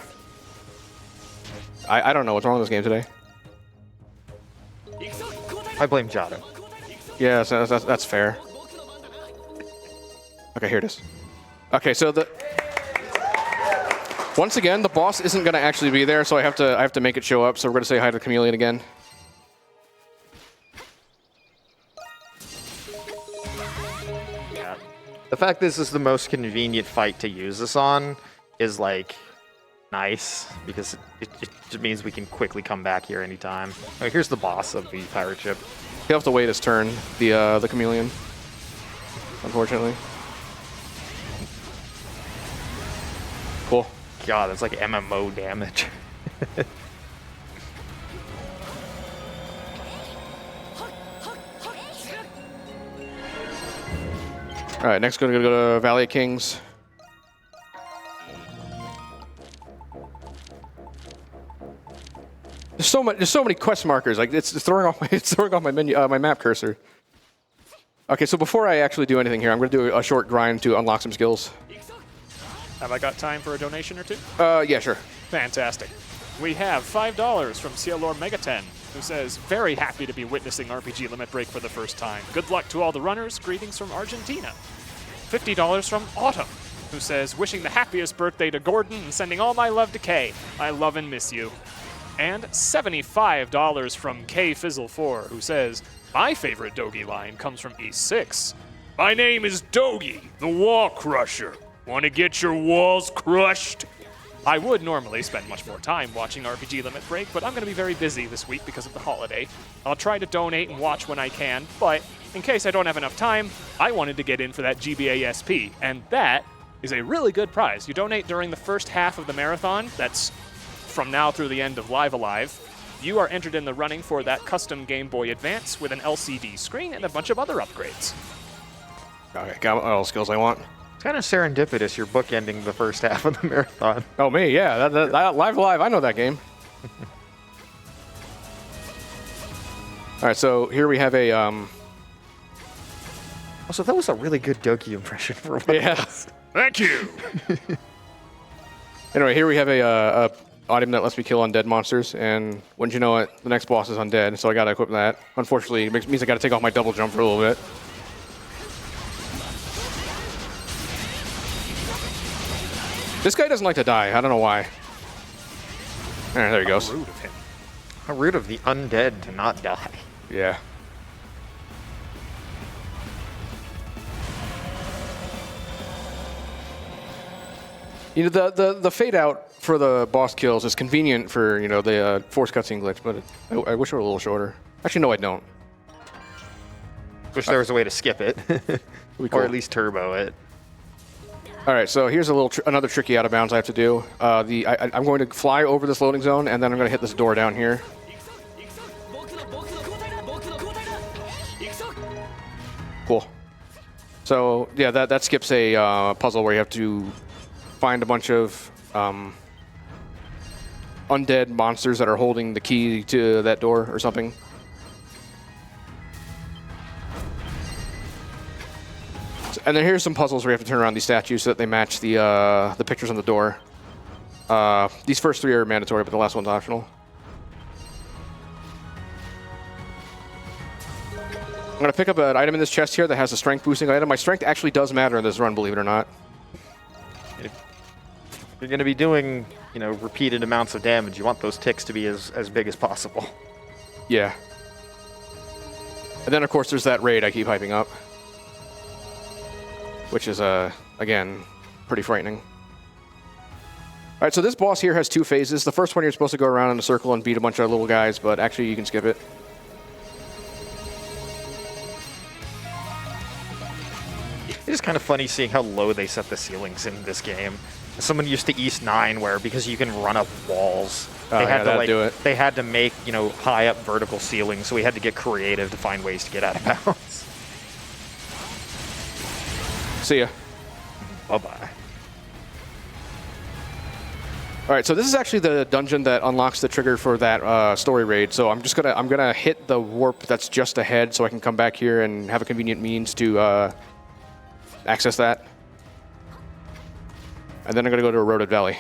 Speaker 1: I don't know what's wrong with this game today.
Speaker 2: I blame Jado.
Speaker 1: Yeah, so that's fair. Okay, here it is. Okay, so once again, the boss isn't going to actually be there, so I have to make it show up. So we're going to say hi to the chameleon again.
Speaker 2: Yeah. The fact this is the most convenient fight to use this on is like nice because it just means we can quickly come back here anytime. Oh, here's the boss of the pirate ship.
Speaker 1: He'll have to wait his turn, the chameleon. Unfortunately. Cool.
Speaker 2: God, that's like MMO damage.
Speaker 1: All right, next gonna go to Valley of Kings. There's so many quest markers. Like it's throwing off my menu, my map cursor. Okay, so before I actually do anything here, I'm gonna do a short grind to unlock some skills.
Speaker 3: Have I got time for a donation or two?
Speaker 1: Yeah, sure.
Speaker 3: Fantastic. We have $5 from Cielor Megaten, who says, very happy to be witnessing RPG Limit Break for the first time. Good luck to all the runners. Greetings from Argentina. $50 from Autumn, who says, wishing the happiest birthday to Gordon and sending all my love to Kay. I love and miss you. And $75 from K Fizzle4, who says, my favorite Dogi line comes from E6. My name is Dogi, the Wall Crusher. Want to get your walls crushed? I would normally spend much more time watching RPG Limit Break, but I'm going to be very busy this week because of the holiday. I'll try to donate and watch when I can, but in case I don't have enough time, I wanted to get in for that GBA SP, and that is a really good prize. You donate during the first half of the marathon, that's from now through the end of Live Alive. You are entered in the running for that custom Game Boy Advance with an LCD screen and a bunch of other upgrades.
Speaker 1: Okay, got all the skills I want.
Speaker 2: It's kind of serendipitous you're bookending the first half of the marathon.
Speaker 1: Oh, me, yeah. That Live Alive, I know that game. All right, so here we have a...
Speaker 2: Also, that was a really good Doki impression for one.
Speaker 1: Yeah.
Speaker 3: Thank you!
Speaker 1: Anyway, here we have a item that lets me kill undead monsters, and wouldn't you know it, the next boss is undead, so I gotta equip that. Unfortunately, it means I gotta take off my double jump for a little bit. This guy doesn't like to die. I don't know why. There he goes.
Speaker 3: How rude of him.
Speaker 2: How rude of the undead to not die.
Speaker 1: Yeah. You know, the fade out for the boss kills is convenient for, you know, the force cutscene glitch, but I wish it were a little shorter. Actually, no, I don't.
Speaker 2: Wish there was a way to skip it.
Speaker 1: Cool.
Speaker 2: Or at least turbo it.
Speaker 1: All right, so here's another tricky out of bounds I have to do. I'm going to fly over this loading zone, and then I'm going to hit this door down here. Cool. So yeah, that skips a puzzle where you have to find a bunch of undead monsters that are holding the key to that door or something. And then here's some puzzles where you have to turn around these statues so that they match the pictures on the door. These first three are mandatory, but the last one's optional. going to pick up an item in this chest here that has a strength boosting item. My strength actually does matter in this run, believe it or not.
Speaker 2: If you're going to be doing, repeated amounts of damage, you want those ticks to be as big as possible.
Speaker 1: Yeah. And then, of course, there's that raid I keep hyping up, which is, again, pretty frightening. All right, so this boss here has 2 phases. The first one, you're supposed to go around in a circle and beat a bunch of little guys, but actually you can skip it.
Speaker 2: It is kind of funny seeing how low they set the ceilings in this game. Someone used to East 9 where, because you can run up walls, they had to
Speaker 1: do it.
Speaker 2: They had to make, high up vertical ceilings, so we had to get creative to find ways to get out of bounds.
Speaker 1: See ya.
Speaker 2: Bye-bye.
Speaker 1: All right, so this is actually the dungeon that unlocks the trigger for that story raid. So I'm gonna hit the warp that's just ahead, so I can come back here and have a convenient means to access that. And then I'm gonna go to Eroded Valley.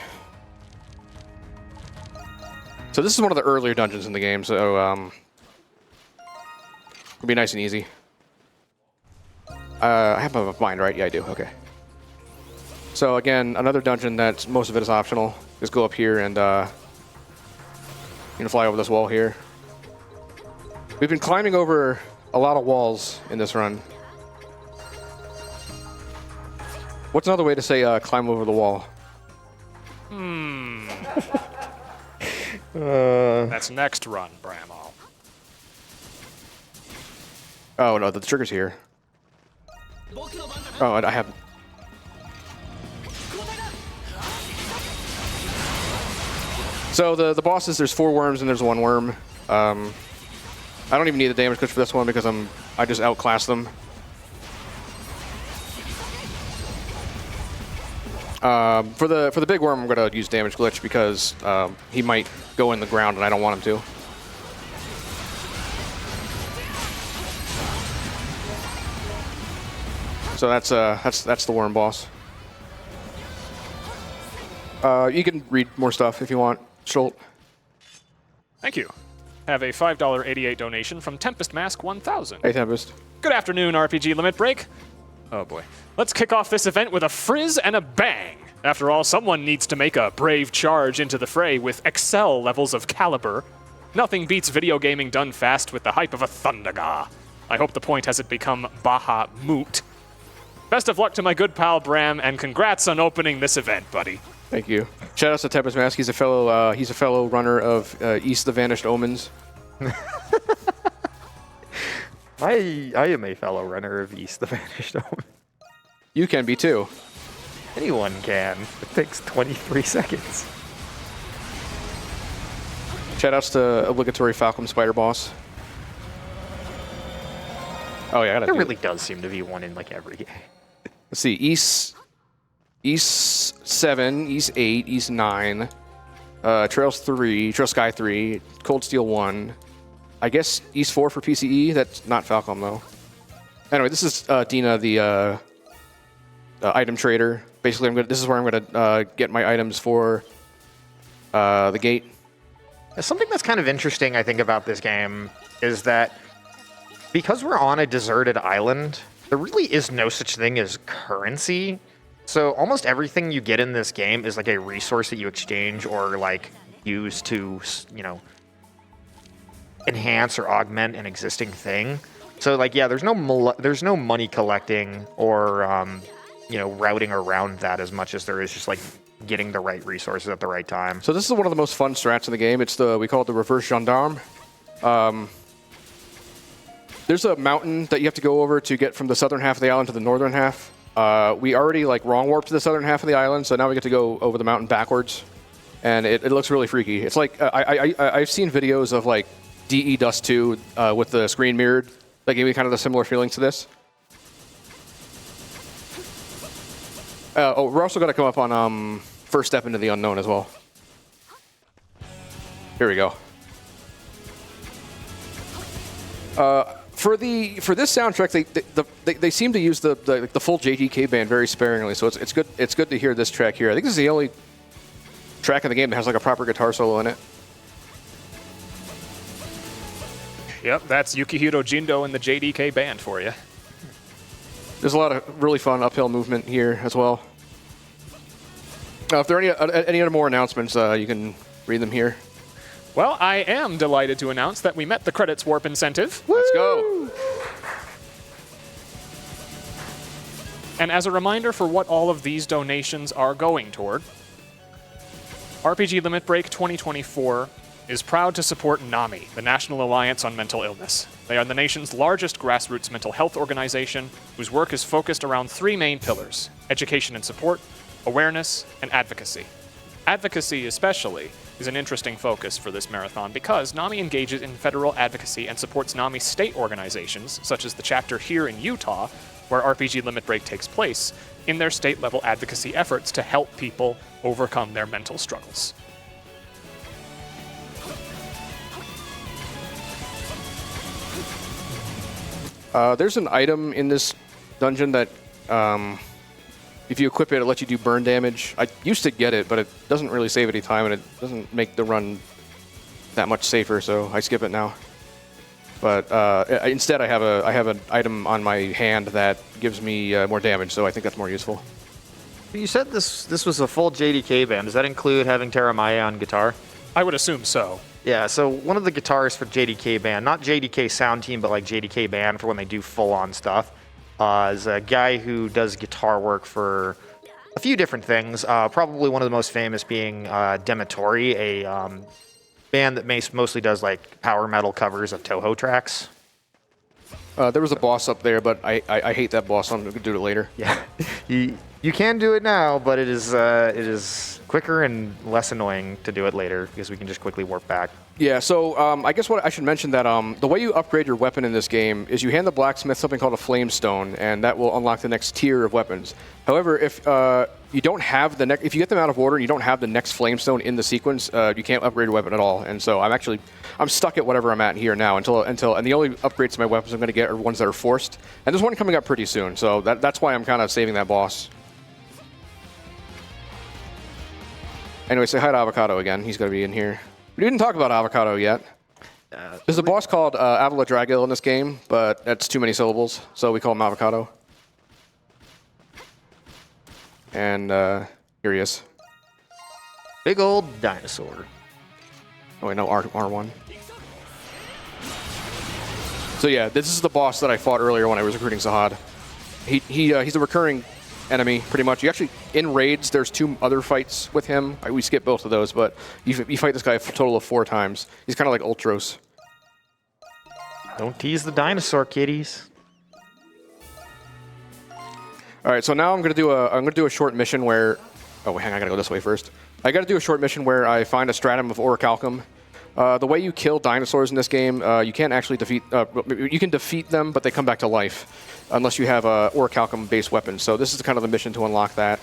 Speaker 1: So this is one of the earlier dungeons in the game, so it'll be nice and easy. I have my mind, right? Yeah, I do. Okay. So again, another dungeon that most of it is optional. Just go up here and you can fly over this wall here. We've been climbing over a lot of walls in this run. What's another way to say climb over the wall?
Speaker 3: That's next run, Bramhall.
Speaker 1: Oh no, the trigger's here. Oh, I have. So the bosses, there's 4 worms and there's 1 worm. I don't even need the damage glitch for this one because I just outclass them. For the big worm, I'm gonna use damage glitch because he might go in the ground and I don't want him to. So that's the worm boss. You can read more stuff if you want, Schult.
Speaker 3: Thank you. Have a $5.88 donation from Tempest Mask 1000.
Speaker 1: Hey, Tempest.
Speaker 3: Good afternoon, RPG Limit Break. Oh boy. Let's kick off this event with a frizz and a bang. After all, someone needs to make a brave charge into the fray with Excel levels of caliber. Nothing beats video gaming done fast with the hype of a Thundaga. I hope the point hasn't become Baja moot. Best of luck to my good pal Bram, and congrats on opening this event, buddy.
Speaker 1: Thank you. Shout out to Tempest Mask. He's a fellow runner of East the Vanished Omens.
Speaker 2: I am a fellow runner of East the Vanished Omen.
Speaker 1: You can be too.
Speaker 2: Anyone can. It takes 23 seconds.
Speaker 1: Shout outs to obligatory Falcon Spider Boss. Oh yeah,
Speaker 2: There really does seem to be one in like every game.
Speaker 1: Let's see, East 7, East 8, East 9, Trails 3, Trail Sky 3, Cold Steel 1. I guess East 4 for PCE. That's not Falcom though. Anyway, this is Dina, the item trader. Basically, this is where I'm gonna get my items for the gate.
Speaker 2: Something that's kind of interesting, I think, about this game is that because we're on a deserted island, there really is no such thing as currency. So almost everything you get in this game is like a resource that you exchange or like use to, enhance or augment an existing thing. So like, yeah, there's no money collecting or routing around that as much as there is just like getting the right resources at the right time.
Speaker 1: So this is one of the most fun strats in the game. We call it the reverse gendarme. There's a mountain that you have to go over to get from the southern half of the island to the northern half. We already like wrong warped to the southern half of the island, so now we get to go over the mountain backwards, and it looks really freaky. It's like I've seen videos of like DE Dust 2 with the screen mirrored that gave me kind of the similar feelings to this. We're also gonna come up on First Step into the Unknown as well. Here we go. For this soundtrack, they seem to use the full JGK band very sparingly, so it's good. It's good to hear this track here. I think this is the only track in the game that has like a proper guitar solo in it.
Speaker 3: Yep, that's Yukihiro Jindo and the JDK band for you.
Speaker 1: There's a lot of really fun uphill movement here as well. If there are any other more announcements, you can read them here.
Speaker 3: Well, I am delighted to announce that we met the credits warp incentive.
Speaker 1: Let's go.
Speaker 3: And as a reminder for what all of these donations are going toward, RPG Limit Break 2024 is proud to support NAMI, the National Alliance on Mental Illness. They are the nation's largest grassroots mental health organization whose work is focused around three main pillars: education and support, awareness, and advocacy. Advocacy, especially, is an interesting focus for this marathon because NAMI engages in federal advocacy and supports NAMI state organizations, such as the chapter here in Utah, where RPG Limit Break takes place, in their state-level advocacy efforts to help people overcome their mental struggles.
Speaker 1: There's an item in this dungeon that, if you equip it, it'll let you do burn damage. I used to get it, but it doesn't really save any time, and it doesn't make the run that much safer, so I skip it now. But instead, I have an item on my hand that gives me more damage, so I think that's more useful.
Speaker 2: You said this was a full JDK band. Does that include having Terramaya on guitar?
Speaker 3: I would assume so.
Speaker 2: Yeah, so one of the guitarists for JDK band, not JDK sound team, but like JDK band for when they do full-on stuff, is a guy who does guitar work for a few different things. Probably one of the most famous being Dematori, a band that mostly does like power metal covers of Toho tracks.
Speaker 1: There was a boss up there, but I hate that boss, so I'm going to do it later.
Speaker 2: Yeah, you can do it now, but it is quicker and less annoying to do it later because we can just quickly warp back.
Speaker 1: Yeah, so I guess what I should mention that the way you upgrade your weapon in this game is you hand the blacksmith something called a flame stone, and that will unlock the next tier of weapons. However, if you don't have if you get them out of order and you don't have the next flame stone in the sequence, you can't upgrade your weapon at all. And so I'm stuck at whatever I'm at here now and the only upgrades to my weapons I'm going to get are ones that are forced. And there's one coming up pretty soon, so that's why I'm kind of saving that boss. Anyway, say hi to Avocado again. He's going to be in here. We didn't talk about Avocado yet. There's a boss called Avila Dragil in this game, but that's too many syllables, so we call him Avocado. And here he is.
Speaker 2: Big old dinosaur.
Speaker 1: Oh, wait, no, R1. So yeah, this is the boss that I fought earlier when I was recruiting Sahad. He's a recurring enemy, pretty much. You actually, in raids, there's 2 other fights with him. We skip both of those, but you fight this guy a total of 4 times. He's kind of like Ultros.
Speaker 2: Don't tease the dinosaur, kiddies.
Speaker 1: All right, so now I'm gonna do a short mission where, oh hang on, I gotta go this way first. I gotta do a short mission where I find a stratum of orichalcum. The way you kill dinosaurs in this game, you can't actually defeat. You can defeat them, but they come back to life unless you have orichalcum-based weapons. So this is kind of the mission to unlock that.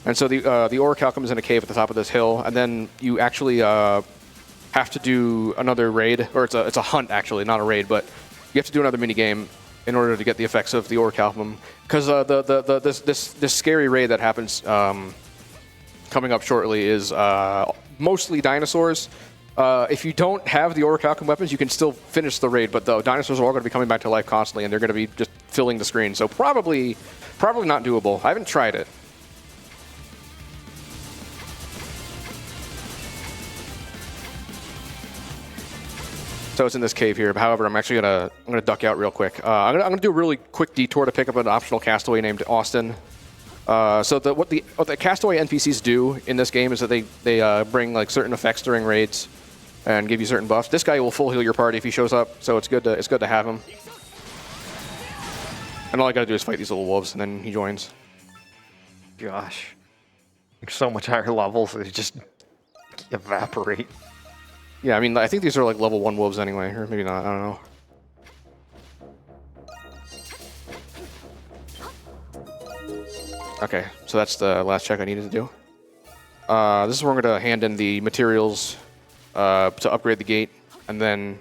Speaker 1: And so the orichalcum is in a cave at the top of this hill, and then you actually have to do another raid, or it's a hunt actually, not a raid, but you have to do another mini game in order to get the effects of the orichalcum. Because this scary raid that happens coming up shortly is mostly dinosaurs. If you don't have the orichalcum weapons, you can still finish the raid, but the dinosaurs are all going to be coming back to life constantly, and they're going to be just filling the screen. So probably not doable. I haven't tried it. So it's in this cave here. However, I'm actually gonna duck out real quick. I'm gonna do a really quick detour to pick up an optional castaway named Austin. So what the castaway NPCs do in this game is that they bring like certain effects during raids and give you certain buffs. This guy will full heal your party if he shows up, so it's good to have him. And all I gotta do is fight these little wolves, and then he joins.
Speaker 2: Gosh, you're so much higher levels, they just evaporate.
Speaker 1: Yeah, I mean, I think these are like level 1 wolves anyway, or maybe not, I don't know. Okay, so that's the last check I needed to do. This is where I'm going to hand in the materials to upgrade the gate, and then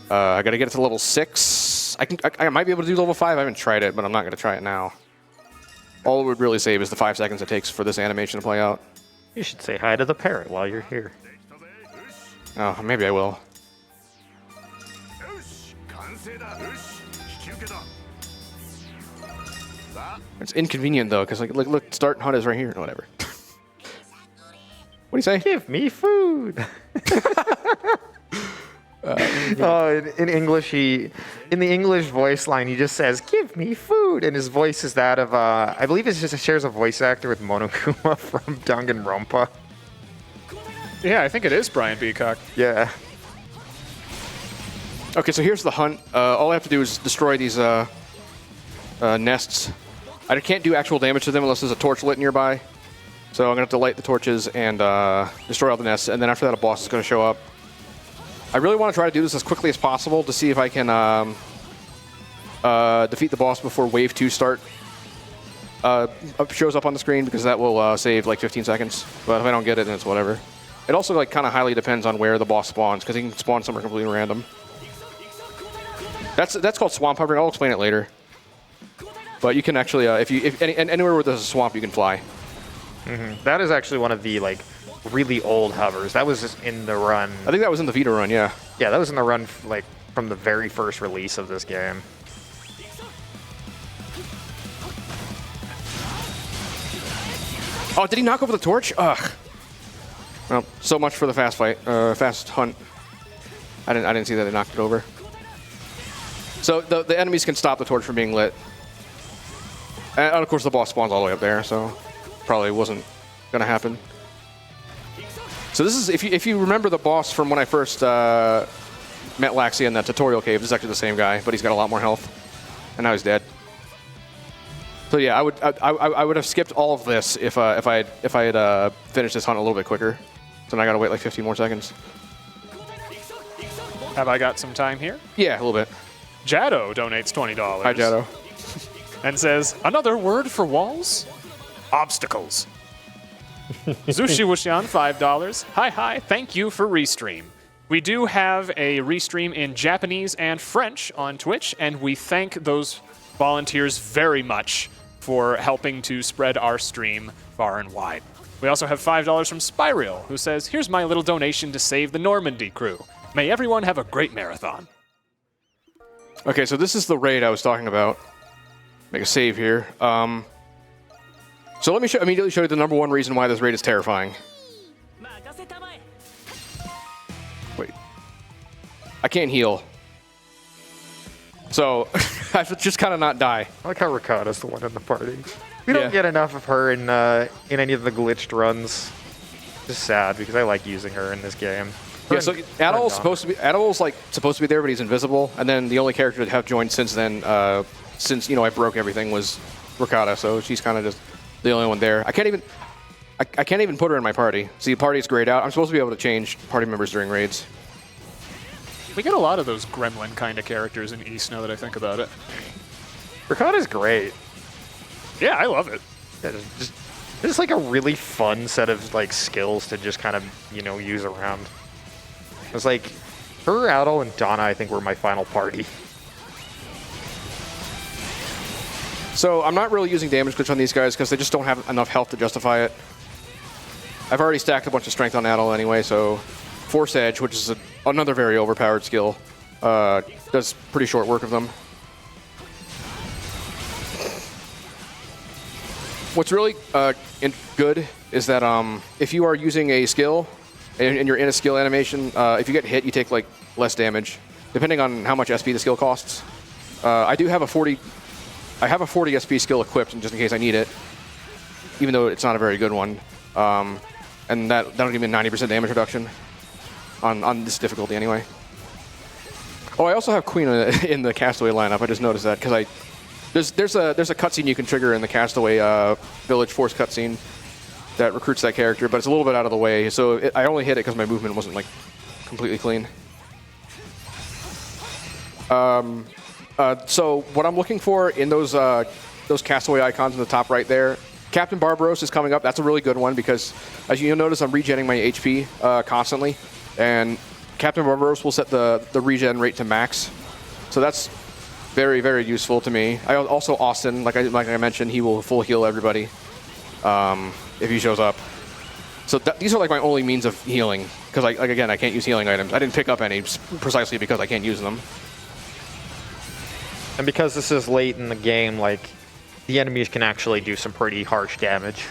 Speaker 1: I got to get it to level 6. I might be able to do level 5. I haven't tried it, but I'm not going to try it now. All it would really save is the 5 seconds it takes for this animation to play out.
Speaker 2: You should say hi to the parrot while you're here.
Speaker 1: Oh, maybe I will. It's inconvenient though, because like look, start hunt is right here. Whatever. What do you say?
Speaker 2: Give me food. In English, in the English voice line, he just says, "Give me food," and his voice is that of, I believe it just shares a voice actor with Monokuma from Danganronpa.
Speaker 3: Yeah, I think it is Brian Beacock.
Speaker 2: Yeah.
Speaker 1: Okay, so here's the hunt. All I have to do is destroy these nests. I can't do actual damage to them unless there's a torch lit nearby. So I'm gonna have to light the torches and destroy all the nests, and then after that, a boss is gonna show up. I really want to try to do this as quickly as possible to see if I can defeat the boss before Wave 2 shows up on the screen, because that will save like 15 seconds. But if I don't get it, then it's whatever. It also like kind of highly depends on where the boss spawns, because he can spawn somewhere completely random. That's called swamp hovering. I'll explain it later. But you can actually, anywhere where there's a swamp, you can fly.
Speaker 2: Mm-hmm. That is actually one of the like really old hovers. That was just in the run.
Speaker 1: I think that was in the VIII run, yeah.
Speaker 2: Yeah, that was in the run like from the very first release of this game.
Speaker 1: Oh, did he knock over the torch? Ugh. Well, so much for the fast fight, fast hunt. I didn't see that they knocked it over. So the enemies can stop the torch from being lit. And of course the boss spawns all the way up there, so probably wasn't gonna happen. So this is, if you remember the boss from when I first met Laxia in that tutorial cave, this is actually the same guy, but he's got a lot more health, and now he's dead. So yeah, I would have skipped all of this if I had finished this hunt a little bit quicker. So now I gotta wait like 15 more seconds.
Speaker 3: Have I got some time here?
Speaker 1: Yeah, a little bit.
Speaker 3: Jado donates $20.
Speaker 1: Hi, Jado.
Speaker 3: And says, another word for walls? Obstacles. Zushi Wushian, $5. Hi, thank you for Restream. We do have a Restream in Japanese and French on Twitch, and we thank those volunteers very much for helping to spread our stream far and wide. We also have $5 from Spyreal, who says, here's my little donation to save the Normandy crew. May everyone have a great marathon.
Speaker 1: Okay, so this is the raid I was talking about. Make a save here. So let me immediately show you the #1 reason why this raid is terrifying. Wait. I can't heal. So, I should just kind of not die.
Speaker 2: I like how Ricotta's the one in the party. We don't get enough of her in any of the glitched runs. Just sad, because I like using her in this game.
Speaker 1: Yeah, so Adol's supposed to be supposed to be there, but he's invisible. And then the only character to have joined since then, since I broke everything, was Ricotta. So she's kind of just the only one there. I can't even put her in my party. See, the party's grayed out. I'm supposed to be able to change party members during raids.
Speaker 3: We get a lot of those gremlin kind of characters in East now that I think about it.
Speaker 2: Ricotta's great.
Speaker 3: Yeah, I love it.
Speaker 2: Yeah, just like a really fun set of like skills to just kind of use around. It's like her, Adol, and Donna, I think, were my final party.
Speaker 1: So I'm not really using damage glitch on these guys because they just don't have enough health to justify it. I've already stacked a bunch of strength on Adol anyway, so Force Edge, which is another very overpowered skill, does pretty short work of them. What's really good is that if you are using a skill and you're in a skill animation, if you get hit, you take like less damage, depending on how much SP the skill costs. I have a 40 SP skill equipped, just in case I need it, even though it's not a very good one. And that'll give me a 90% damage reduction on this difficulty anyway. Oh, I also have Queen in the Castaway lineup. I just noticed that because there's a cutscene you can trigger in the Castaway Village Force cutscene that recruits that character, but it's a little bit out of the way. So I only hit it because my movement wasn't like completely clean. So what I'm looking for in those Castaway icons in the top right there, Captain Barbaros is coming up. That's a really good one because, as you'll notice, I'm regenning my HP constantly, and Captain Barbaros will set the regen rate to max. So that's very, very useful to me. Also Austin, like I mentioned, he will full heal everybody if he shows up. So these are like my only means of healing because again, I can't use healing items. I didn't pick up any precisely because I can't use them.
Speaker 2: And because this is late in the game, like, the enemies can actually do some pretty harsh damage.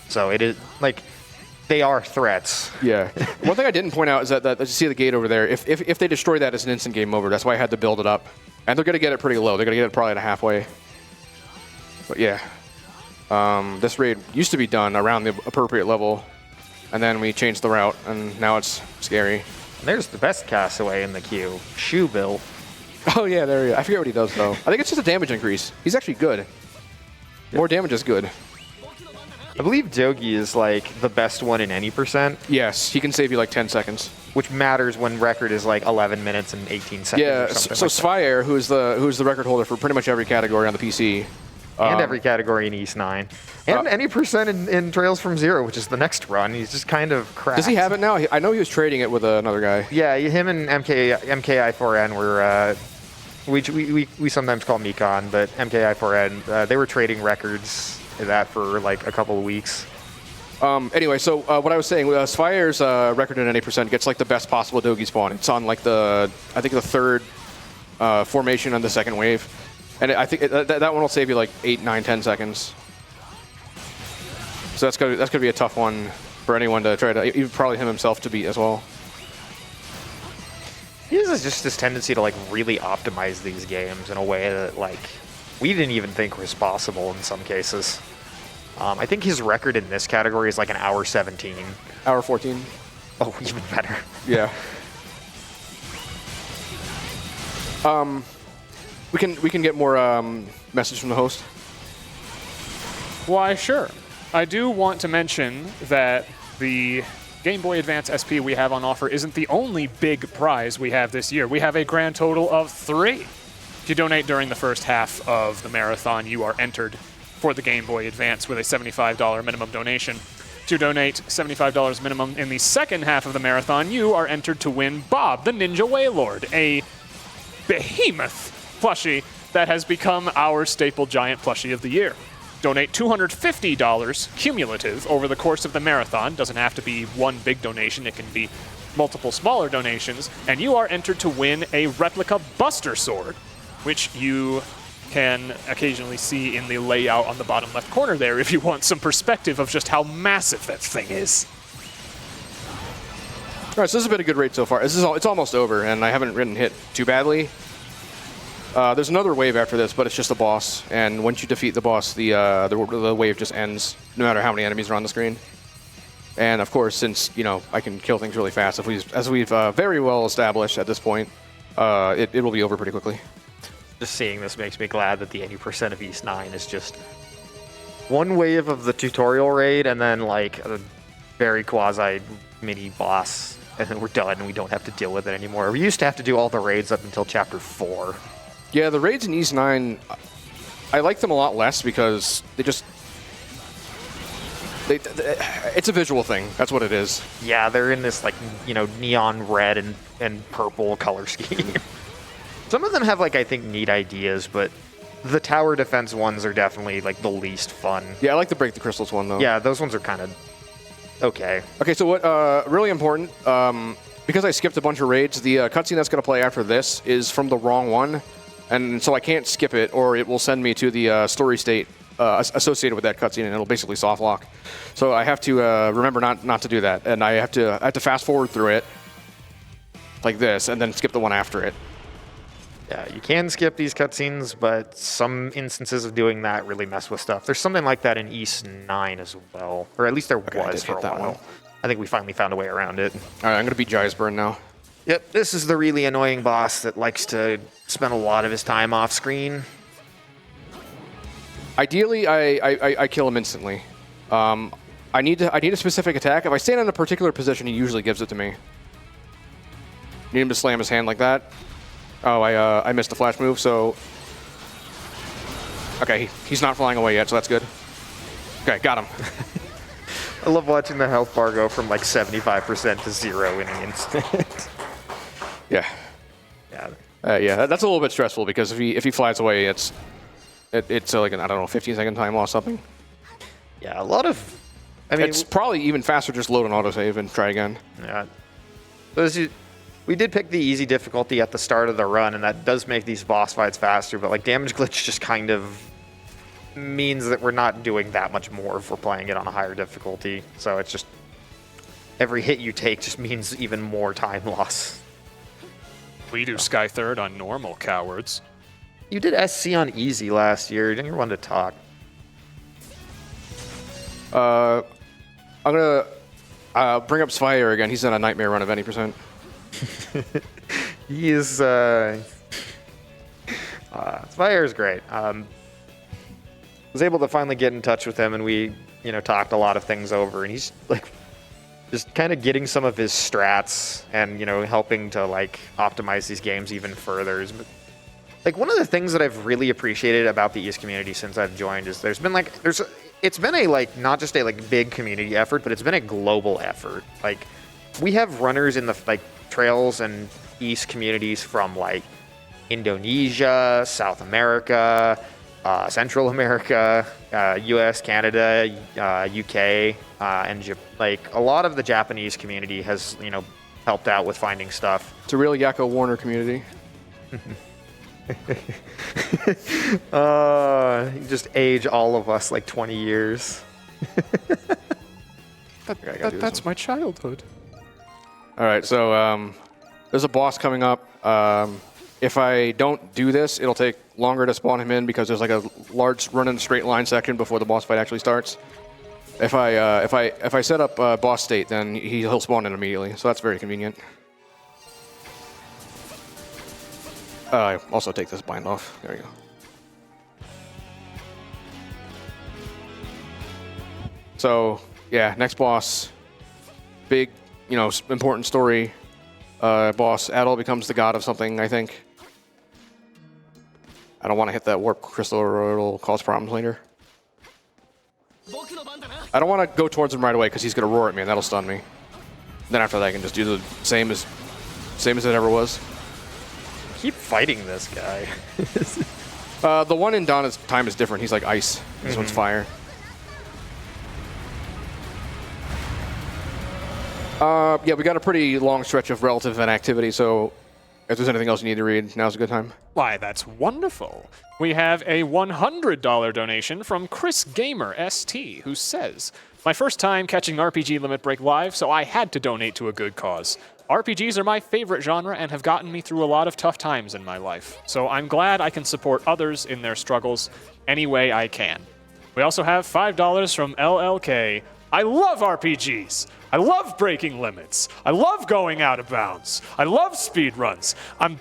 Speaker 2: So it is, like, they are threats.
Speaker 1: Yeah. One thing I didn't point out is that you see the gate over there. If they destroy that, it's an instant game over. That's why I had to build it up. And they're going to get it pretty low. They're going to get it probably at a halfway. But yeah. This raid used to be done around the appropriate level. And then we changed the route, and now it's scary.
Speaker 2: And there's the best castaway in the queue, Shoe Bill.
Speaker 1: Oh yeah, there he is. I forget what he does, though. I think it's just a damage increase. He's actually good. More damage is good.
Speaker 2: I believe Dogi is like the best one in any percent.
Speaker 1: Yes, he can save you like 10 seconds.
Speaker 2: Which matters when record is like 11 minutes and 18 seconds.
Speaker 1: Yeah,
Speaker 2: or something
Speaker 1: so
Speaker 2: like
Speaker 1: Spire, who's the record holder for pretty much every category on the PC.
Speaker 2: and every category in East 9. And any percent in Trails from Zero, which is the next run. He's just kind of cracked.
Speaker 1: Does he have it now? I know he was trading it with another guy.
Speaker 2: Yeah, him and MKI4N were, we sometimes call Mekon, but MKI4N, they were trading records of that for like a couple of weeks.
Speaker 1: Anyway, so what I was saying, Spire's record in any percent gets like the best possible Dogi spawn. It's on like I think the third formation on the second wave. And I think that one will save you like 8, 9, 10 seconds. So that's gonna be a tough one for anyone to try to, even probably him himself to beat as well.
Speaker 2: He has just this tendency to like really optimize these games in a way that like we didn't even think was possible in some cases. I think his record in this category is like an hour 17.
Speaker 1: Hour 14.
Speaker 2: Oh, even better.
Speaker 1: Yeah. We can get more message from the host.
Speaker 3: Why, sure. I do want to mention that the Game Boy Advance SP we have on offer isn't the only big prize we have this year. We have a grand total of 3. If you donate during the first half of the marathon, you are entered for the Game Boy Advance with a $75 minimum donation. To donate $75 minimum in the second half of the marathon, you are entered to win Bob the Ninja Wailord, a behemoth plushie that has become our staple giant plushie of the year. Donate $250 cumulative over the course of the marathon. Doesn't have to be one big donation. It can be multiple smaller donations. And you are entered to win a replica Buster Sword, which you can occasionally see in the layout on the bottom left corner there if you want some perspective of just how massive that thing is.
Speaker 1: All right, so this has been a good raid so far. It's almost over, and I haven't ridden hit too badly. There's another wave after this, but it's just a boss. And once you defeat the boss, the wave just ends, no matter how many enemies are on the screen. And of course, since I can kill things really fast, as we've very well established at this point, it will be over pretty quickly.
Speaker 2: Just seeing this makes me glad that the 80% of East 9 is just one wave of the tutorial raid and then like a very quasi mini boss, and then we're done and we don't have to deal with it anymore. We used to have to do all the raids up until chapter 4.
Speaker 1: Yeah, the raids in East 9, I like them a lot less because it's a visual thing. That's what it is.
Speaker 2: Yeah, they're in this like neon red and purple color scheme. Some of them have like I think neat ideas, but the tower defense ones are definitely like the least fun.
Speaker 1: Yeah, I like the break the crystals one though.
Speaker 2: Yeah, those ones are kind of okay.
Speaker 1: Okay, so what really important, because I skipped a bunch of raids, the cutscene that's going to play after this is from the wrong one. And so I can't skip it, or it will send me to the story state associated with that cutscene, and it'll basically soft lock. So I have to remember not to do that, and I have to fast forward through it like this, and then skip the one after it.
Speaker 2: Yeah, you can skip these cutscenes, but some instances of doing that really mess with stuff. There's something like that in East 9 as well, or at least there was for a while.
Speaker 1: One.
Speaker 2: I think we finally found a way around it.
Speaker 1: All right, I'm going to beat Jysburn now.
Speaker 2: Yep, this is the really annoying boss that likes to spend a lot of his time off screen.
Speaker 1: Ideally, I kill him instantly. I need a specific attack. If I stand in a particular position, he usually gives it to me. Need him to slam his hand like that. Oh, I missed the flash move, so... Okay, he's not flying away yet, so that's good. Okay, got him.
Speaker 2: I love watching the health bar go from like 75% to 0 in an instant.
Speaker 1: Yeah.
Speaker 2: Yeah.
Speaker 1: Yeah, that's a little bit stressful because if he flies away, it's like an, I don't know, 15-second time loss something.
Speaker 2: Yeah, a lot of... I mean,
Speaker 1: it's probably even faster just load an autosave and try again.
Speaker 2: Yeah. We did pick the easy difficulty at the start of the run, and that does make these boss fights faster, but like damage glitch just kind of means that we're not doing that much more if we're playing it on a higher difficulty. So it's just every hit you take just means even more time loss.
Speaker 3: We do Sky Third on normal, cowards.
Speaker 2: You did SC on easy last year. You didn't want to talk.
Speaker 1: I'm gonna bring up Spire again. He's on a nightmare run of any percent.
Speaker 2: He is. Spire is great. Was able to finally get in touch with him, and we, talked a lot of things over. And he's like, just kind of getting some of his strats, and helping to like optimize these games even further. Like one of the things that I've really appreciated about the East community since I've joined is it's been a like not just a like big community effort, but it's been a global effort. Like we have runners in the like trails and East communities from like Indonesia, South America, Central America, US, Canada, UK, and like a lot of the Japanese community has helped out with finding stuff.
Speaker 1: It's a real Yakko Warner community.
Speaker 2: You just age all of us like 20 years.
Speaker 3: That's my childhood.
Speaker 1: All right, so there's a boss coming up. If I don't do this, it'll take longer to spawn him in because there's like a large run in a straight line section before the boss fight actually starts. If I set up boss state, then he'll spawn in immediately, so that's very convenient. Also take this bind off. There you go. So yeah, next boss, big, important story. Boss, Adol becomes the god of something, I think. I don't want to hit that warp crystal or it'll cause problems later. I don't want to go towards him right away because he's going to roar at me and that'll stun me. Then after that I can just do the same as it ever was.
Speaker 2: Keep fighting this guy.
Speaker 1: The one in Donna's time is different. He's like ice. This one's fire. Yeah, we got a pretty long stretch of relative inactivity, so if there's anything else you need to read, now's a good time.
Speaker 3: Why, that's wonderful. We have a $100 donation from Chris Gamer ST, who says, "My first time catching RPG Limit Break live, so I had to donate to a good cause. RPGs are my favorite genre and have gotten me through a lot of tough times in my life, so I'm glad I can support others in their struggles any way I can." We also have $5 from LLK. "I love RPGs. I love breaking limits. I love going out of bounds. I love speed runs. I'm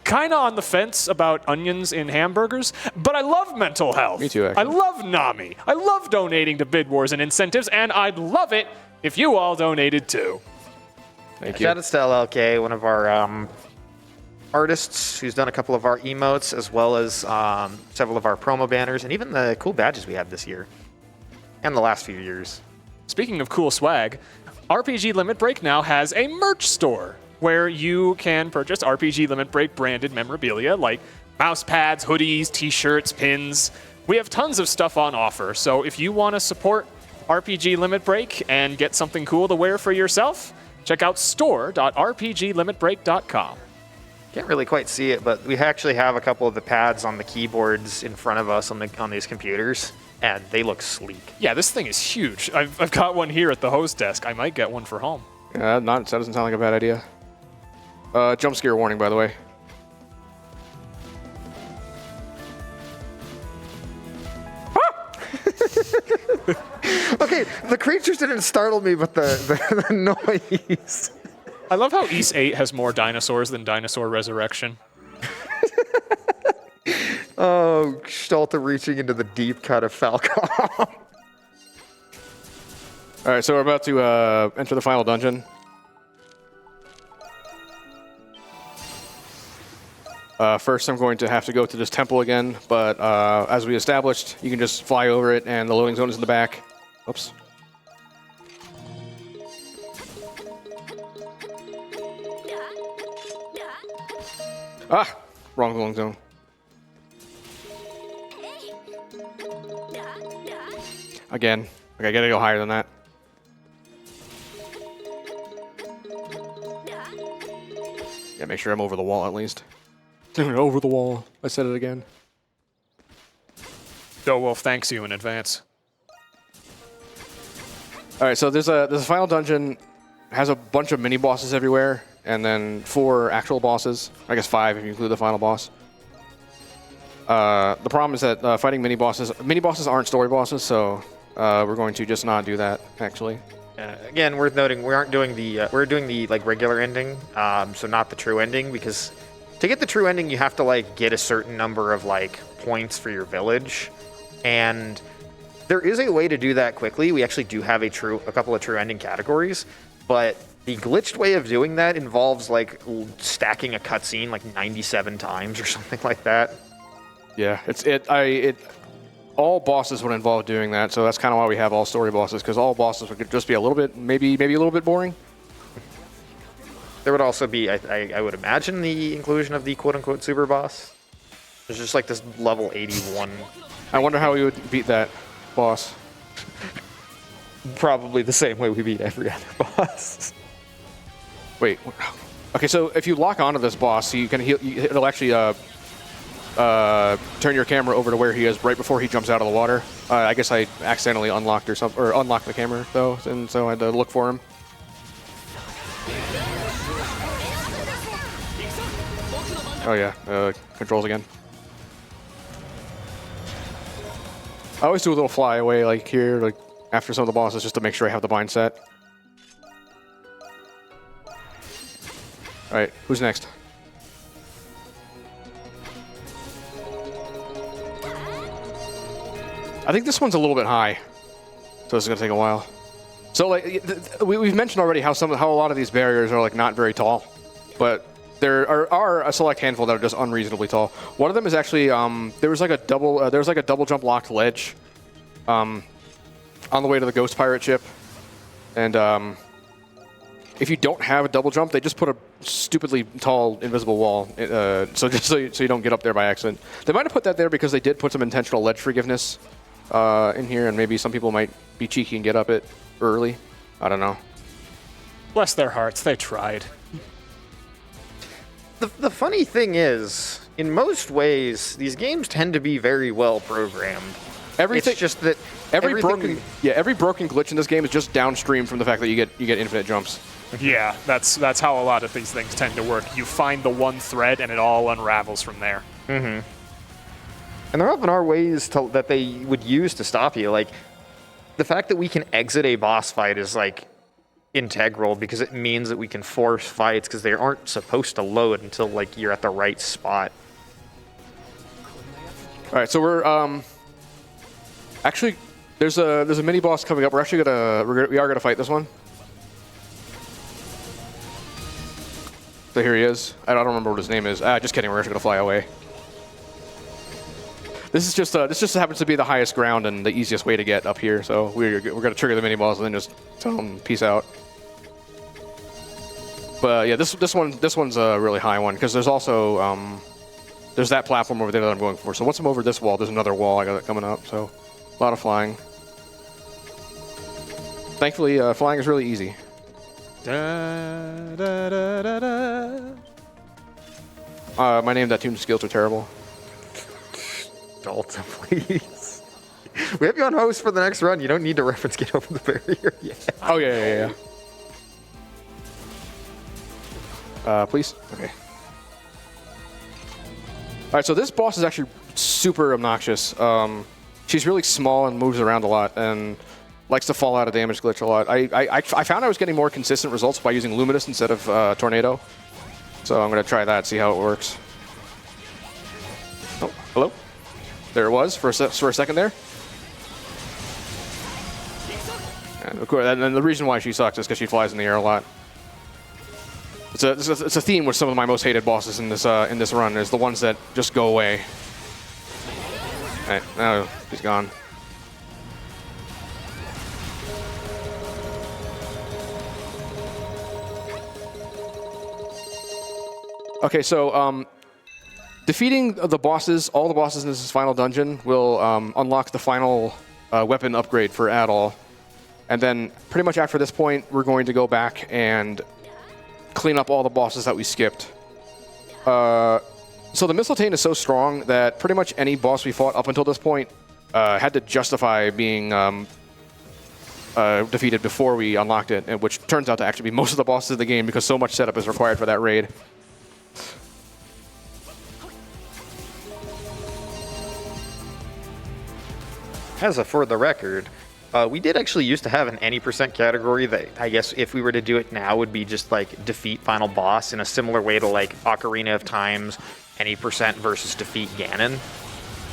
Speaker 3: kind of on the fence about onions in hamburgers, but I love mental health.
Speaker 1: Me too, actually.
Speaker 3: I love NAMI. I love donating to bid wars and incentives, and I'd love it if you all donated too."
Speaker 1: Thank you.
Speaker 2: Shout out to LLK, one of our artists who's done a couple of our emotes, as well as several of our promo banners, and even the cool badges we had this year and the last few years.
Speaker 3: Speaking of cool swag, RPG Limit Break now has a merch store where you can purchase RPG Limit Break branded memorabilia like mouse pads, hoodies, t-shirts, pins. We have tons of stuff on offer, so if you want to support RPG Limit Break and get something cool to wear for yourself, check out store.rpglimitbreak.com.
Speaker 2: Can't really quite see it, but we actually have a couple of the pads on the keyboards in front of us on these computers, and they look sleek.
Speaker 3: Yeah, this thing is huge. I've got one here at the host desk. I might get one for home.
Speaker 1: Yeah, that doesn't sound like a bad idea. Jump scare warning, by the way.
Speaker 2: Okay, the creatures didn't startle me, but the noise.
Speaker 3: I love how Ys 8 has more dinosaurs than Dinosaur Resurrection.
Speaker 2: Oh, Stolta reaching into the deep cut of Falcom.
Speaker 1: All right, so we're about to enter the final dungeon. First, I'm going to have to go to this temple again, but as we established, you can just fly over it, and the loading zone is in the back. Oops. Ah! Wrong loading zone. Again. Okay, I gotta go higher than that. Yeah, make sure I'm over the wall at least. Over the wall. I said it again.
Speaker 3: Doe Wolf thanks you in advance.
Speaker 1: All right, so there's a final dungeon. Has a bunch of mini bosses everywhere, and then 4 actual bosses. I guess 5 if you include the final boss. The problem is that fighting mini bosses aren't story bosses, so we're going to just not do that actually.
Speaker 2: Again, worth noting, we aren't doing the we're doing the like regular ending, so not the true ending, because to get the true ending you have to like get a certain number of like points for your village, and there is a way to do that quickly. We actually do have a couple of true ending categories, but the glitched way of doing that involves like stacking a cutscene like 97 times or something like that.
Speaker 1: Yeah, all bosses would involve doing that, so that's kind of why we have all story bosses, because all bosses would just be a little bit, maybe a little bit boring.
Speaker 2: There would also be, I would imagine, the inclusion of the quote-unquote super boss. There's just like this level 81.
Speaker 1: I wonder how we would beat that boss.
Speaker 2: Probably the same way we beat every other boss.
Speaker 1: Wait. Okay, so if you lock onto this boss, you can it'll actually turn your camera over to where he is right before he jumps out of the water. I guess I accidentally unlocked unlocked the camera though, and so I had to look for him. Oh yeah, controls again. I always do a little fly away like here, like after some of the bosses, just to make sure I have the bind set. All right, who's next? I think this one's a little bit high, so this is gonna take a while. So like we've mentioned already how a lot of these barriers are like not very tall, but there are a select handful that are just unreasonably tall. One of them is actually there was like a double jump locked ledge on the way to the Ghost Pirate ship, and if you don't have a double jump, they just put a stupidly tall invisible wall, so you don't get up there by accident. They might have put that there because they did put some intentional ledge forgiveness in here, and maybe some people might be cheeky and get up it early. I don't know.
Speaker 3: Bless their hearts, they tried.
Speaker 2: The funny thing is, in most ways, these games tend to be very well programmed. It's just that
Speaker 1: every broken glitch in this game is just downstream from the fact that you get infinite jumps.
Speaker 3: Yeah, that's how a lot of these things tend to work. You find the one thread and it all unravels from there.
Speaker 2: Mm-hmm. And there often are ways that they would use to stop you. Like, the fact that we can exit a boss fight is, like, integral, because it means that we can force fights, because they aren't supposed to load until, like, you're at the right spot.
Speaker 1: All right, so we're, actually, there's a mini boss coming up. We are gonna fight this one. So here he is. I don't remember what his name is. Just kidding. We're actually gonna fly away. This just happens to be the highest ground and the easiest way to get up here. So we're gonna trigger the mini boss and then just tell him peace out. But yeah, this one's a really high one, because there's also there's that platform over there that I'm going for. So once I'm over this wall, there's another wall I got coming up. So a lot of flying. Thankfully, flying is really easy.
Speaker 3: Da, da, da, da, da.
Speaker 1: My name, that tune skills are terrible.
Speaker 2: Dalton, please. We have you on host for the next run. You don't need to reference Get Over the Barrier yet.
Speaker 1: Oh, yeah. Please? Okay. All right, so this boss is actually super obnoxious. She's really small and moves around a lot and likes to fall out of damage glitch a lot. I found I was getting more consistent results by using Luminous instead of Tornado. So I'm going to try that, see how it works. Oh, hello? There it was for a second there. And of course, and the reason why she sucks is because she flies in the air a lot. It's a theme with some of my most hated bosses in this run, is the ones that just go away. All right, now he's gone. Okay, so defeating the bosses, all the bosses in this final dungeon, will unlock the final weapon upgrade for Adol. And then pretty much after this point, we're going to go back and clean up all the bosses that we skipped. So the Mistletoe is so strong that pretty much any boss we fought up until this point had to justify being defeated before we unlocked it, and which turns out to actually be most of the bosses of the game because so much setup is required for that raid.
Speaker 2: As a for the record, we did actually used to have an any % category that I guess if we were to do it now would be just like defeat final boss in a similar way to like Ocarina of Time's any % versus defeat Ganon.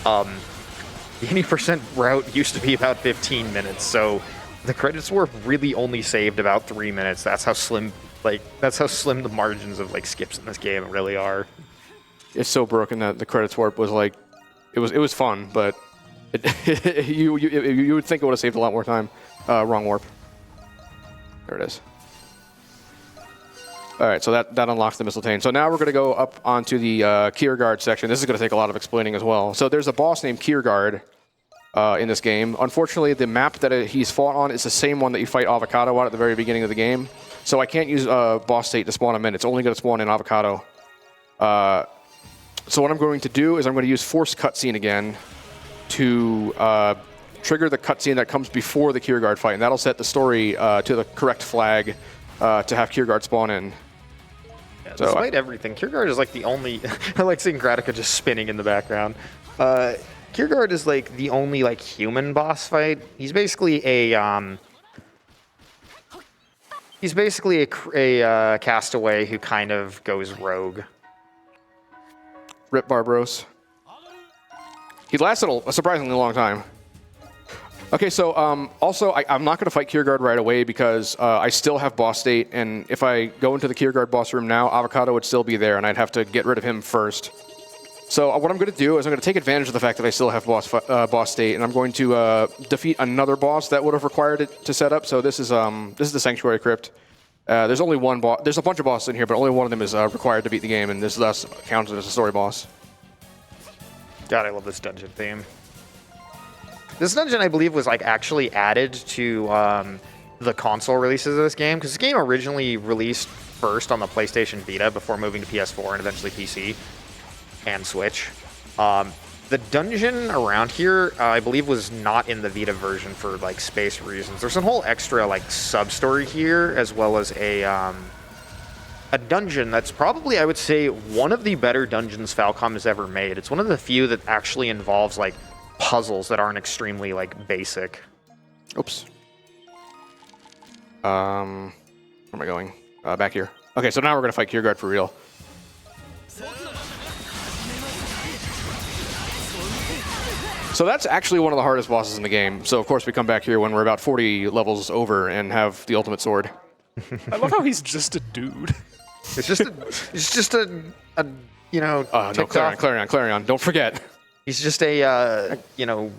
Speaker 2: The any % route used to be about 15 minutes, so the credits were really only saved about 3 minutes. That's how slim the margins of like skips in this game really are.
Speaker 1: It's so broken that the credits warp was like, it was fun, but you would think it would have saved a lot more time. Wrong warp. There it is. All right, so that unlocks the Mistletoe. So now we're going to go up onto the Kiergaard section. This is going to take a lot of explaining as well. So there's a boss named Kiergaard in this game. Unfortunately, the map that he's fought on is the same one that you fight Avocado on at the very beginning of the game. So I can't use boss state to spawn him in. It's only going to spawn in Avocado. So what I'm going to do is I'm going to use Force Cutscene again to trigger the cutscene that comes before the Kiergaard fight, and that'll set the story to the correct flag to have Kiergaard spawn in.
Speaker 2: Yeah, despite everything, Kiergaard is like the only... I like seeing Gratica just spinning in the background. Kiergaard is like the only like human boss fight. He's basically a castaway who kind of goes rogue.
Speaker 1: Rip Barbaros. He lasted a surprisingly long time. Okay, so also, I'm not going to fight Kiergaard right away because I still have boss state, and if I go into the Kiergaard boss room now, Avocado would still be there, and I'd have to get rid of him first. So what I'm going to do is I'm going to take advantage of the fact that I still have boss state, and I'm going to defeat another boss that would have required it to set up. So this is the Sanctuary Crypt. There's only one boss. There's a bunch of bosses in here, but only one of them is required to beat the game, and this thus counts as a story boss.
Speaker 2: God, I love this dungeon theme. This dungeon, I believe, was like actually added to the console releases of this game, because this game originally released first on the PlayStation Vita before moving to PS4 and eventually PC and Switch. The dungeon around here, I believe, was not in the Vita version for like space reasons. There's a whole extra like sub-story here, as well as a dungeon that's probably, I would say, one of the better dungeons Falcom has ever made. It's one of the few that actually involves like puzzles that aren't extremely like basic.
Speaker 1: Oops. Where am I going? Back here. Okay, so now we're gonna fight Kiergaard for real. So that's actually one of the hardest bosses in the game. So of course we come back here when we're about 40 levels over and have the ultimate sword.
Speaker 3: I love how he's just a dude.
Speaker 2: It's just a you know.
Speaker 1: No, Clarion. Don't forget.
Speaker 2: He's just a you know,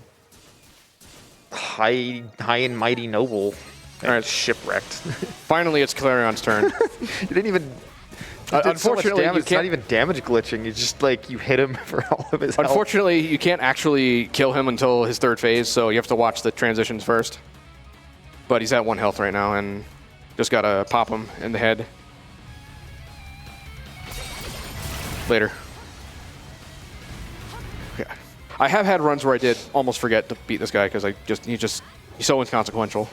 Speaker 2: high and mighty noble.
Speaker 1: All right,
Speaker 2: shipwrecked.
Speaker 1: Finally, it's Clarion's turn.
Speaker 2: You didn't even.
Speaker 1: Unfortunately,
Speaker 2: it's not even damage glitching. It's just like you hit him for all of his health.
Speaker 1: Unfortunately, you can't actually kill him until his third phase, so you have to watch the transitions first. But he's at 1 health right now, and just gotta pop him in the head. Later. Okay. I have had runs where I did almost forget to beat this guy because he's so inconsequential.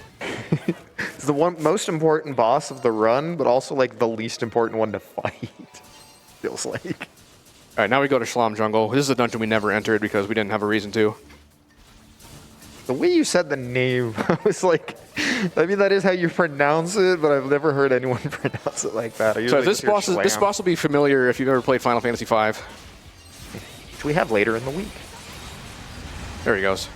Speaker 2: It's the most important boss of the run, but also like the least important one to fight. Feels like.
Speaker 1: All right, now we go to Shlom Jungle. This is a dungeon we never entered because we didn't have a reason to.
Speaker 2: The way you said the name, I was like, I mean, that is how you pronounce it, but I've never heard anyone pronounce it like that.
Speaker 1: So this boss will be familiar if you've ever played Final Fantasy V.
Speaker 2: Which we have later in the week.
Speaker 1: There he goes.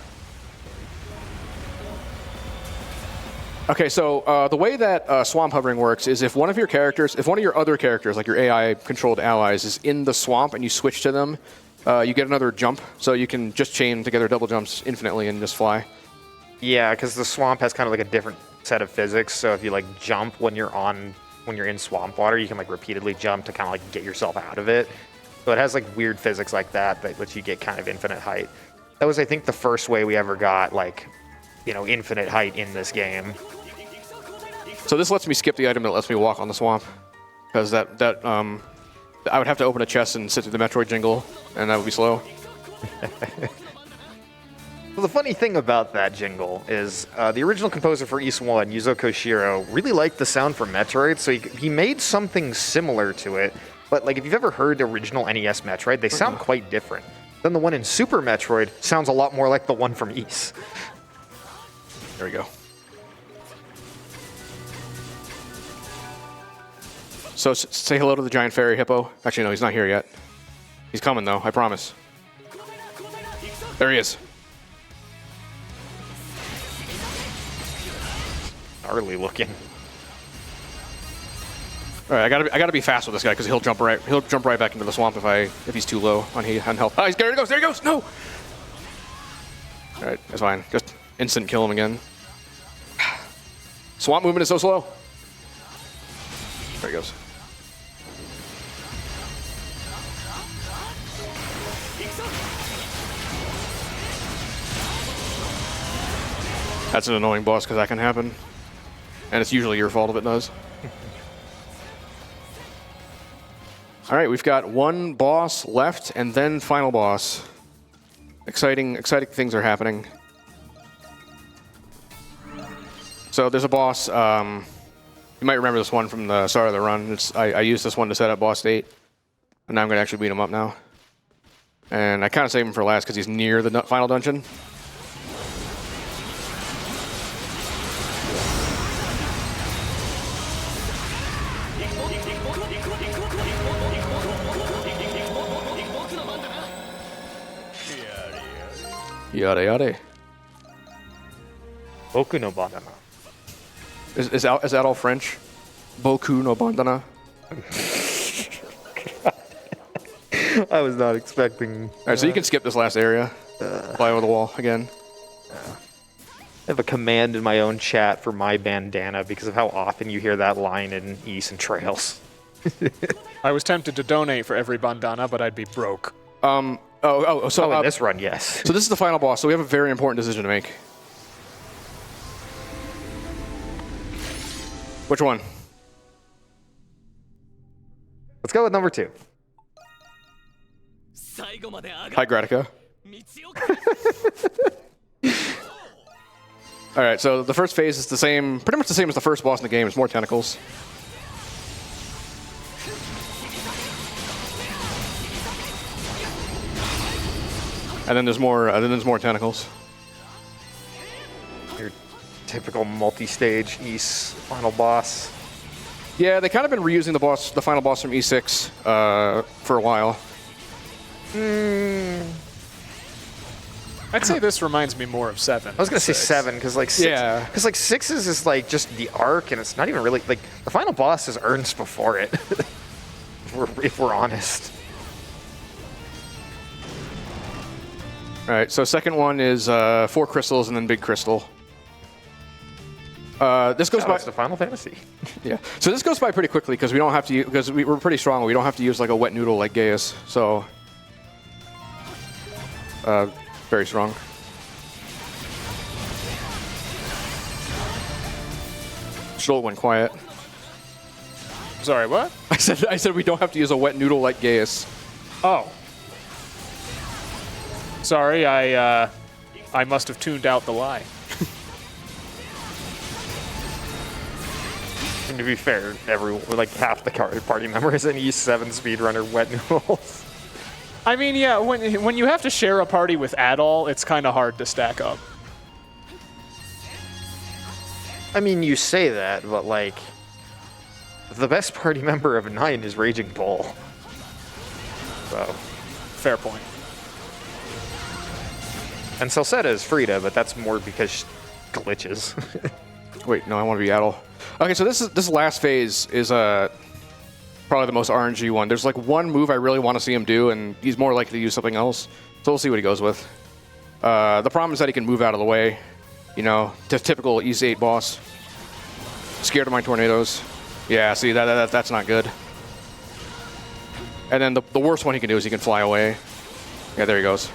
Speaker 1: Okay, so the way that swamp hovering works is if one of your other characters, like your AI-controlled allies, is in the swamp and you switch to them, you get another jump, so you can just chain together double jumps infinitely and just fly.
Speaker 2: Yeah, because the swamp has kind of like a different set of physics, so if you like jump when you're in swamp water, you can like repeatedly jump to kind of like get yourself out of it. So it has like weird physics like that lets you get kind of infinite height. That was, I think, the first way we ever got like, you know, infinite height in this game.
Speaker 1: So this lets me skip the item that lets me walk on the swamp, because that I would have to open a chest and sit through the Metroid jingle, and that would be slow.
Speaker 2: Well, the funny thing about that jingle is the original composer for Ys 1, Yuzo Koshiro, really liked the sound from Metroid, so he made something similar to it. But like, if you've ever heard the original NES Metroid, they sound quite different. Then the one in Super Metroid sounds a lot more like the one from Ys.
Speaker 1: There we go. So say hello to the giant fairy hippo. Actually, no, he's not here yet. He's coming, though, I promise. There he is.
Speaker 2: Gnarly looking.
Speaker 1: All right, I gotta be fast with this guy because he'll jump right back into the swamp if he's too low on health. Oh, there he goes! No. All right, that's fine. Just instant kill him again. Swamp movement is so slow. There he goes. That's an annoying boss because that can happen. And it's usually your fault if it does. All right, we've got one boss left and then final boss. Exciting things are happening. So there's a boss, you might remember this one from the start of the run. I used this one to set up boss state. And now I'm going to actually beat him up now. And I kind of saved him for last because he's near the final dungeon. Yada yada.
Speaker 2: Boku no bandana.
Speaker 1: Is that all French? Boku no bandana.
Speaker 2: I was not expecting.
Speaker 1: All right, so you can skip this last area. Fly over the wall again.
Speaker 2: I have a command in my own chat for my bandana because of how often you hear that line in Ys and Trails.
Speaker 3: I was tempted to donate for every bandana, but I'd be broke.
Speaker 2: So in this run, yes.
Speaker 1: So this is the final boss, so we have a very important decision to make. Which one?
Speaker 2: Let's go with number 2.
Speaker 1: Hi, Gratica. All right, so the first phase is the same, pretty much the same as the first boss in the game. It's more tentacles. And then there's more tentacles.
Speaker 2: Your typical multi-stage Ys final boss.
Speaker 1: Yeah, they kind of been reusing the final boss from E6 for a while.
Speaker 3: I'd say this reminds me more of 7.
Speaker 2: I was gonna say 7 because like 6,
Speaker 1: Yeah.
Speaker 2: because like 6's is like just the arc, and it's not even really like the final boss is Ernst before it. if we're honest.
Speaker 1: All right, so second one is 4 crystals and then big crystal. This goes by
Speaker 2: It's the Final Fantasy.
Speaker 1: Yeah, so this goes by pretty quickly because we don't have to because we're pretty strong. We don't have to use like a wet noodle like Gaius. So very strong. Schultz went quiet.
Speaker 3: Sorry, what?
Speaker 1: I said we don't have to use a wet noodle like Gaius.
Speaker 3: Oh. Sorry, I must have tuned out the lie.
Speaker 2: And to be fair, like half the party members in Ys 7 speedrunner wet noodles.
Speaker 3: I mean, yeah, when you have to share a party with Adol, it's kind of hard to stack up.
Speaker 2: I mean, you say that, but like, the best party member of 9 is Raging Bull. So,
Speaker 3: Fair point.
Speaker 2: and Salsetta is Frida, but that's more because glitches.
Speaker 1: Wait, no, I want to be Adol. Okay, so this last phase is probably the most RNG one. There's like one move I really want to see him do, and he's more likely to use something else. So we'll see what he goes with. The problem is that he can move out of the way. You know, typical Ys 8 boss. Scared of my tornadoes. Yeah, see, that's not good. And then the worst one he can do is he can fly away. Yeah, there he goes.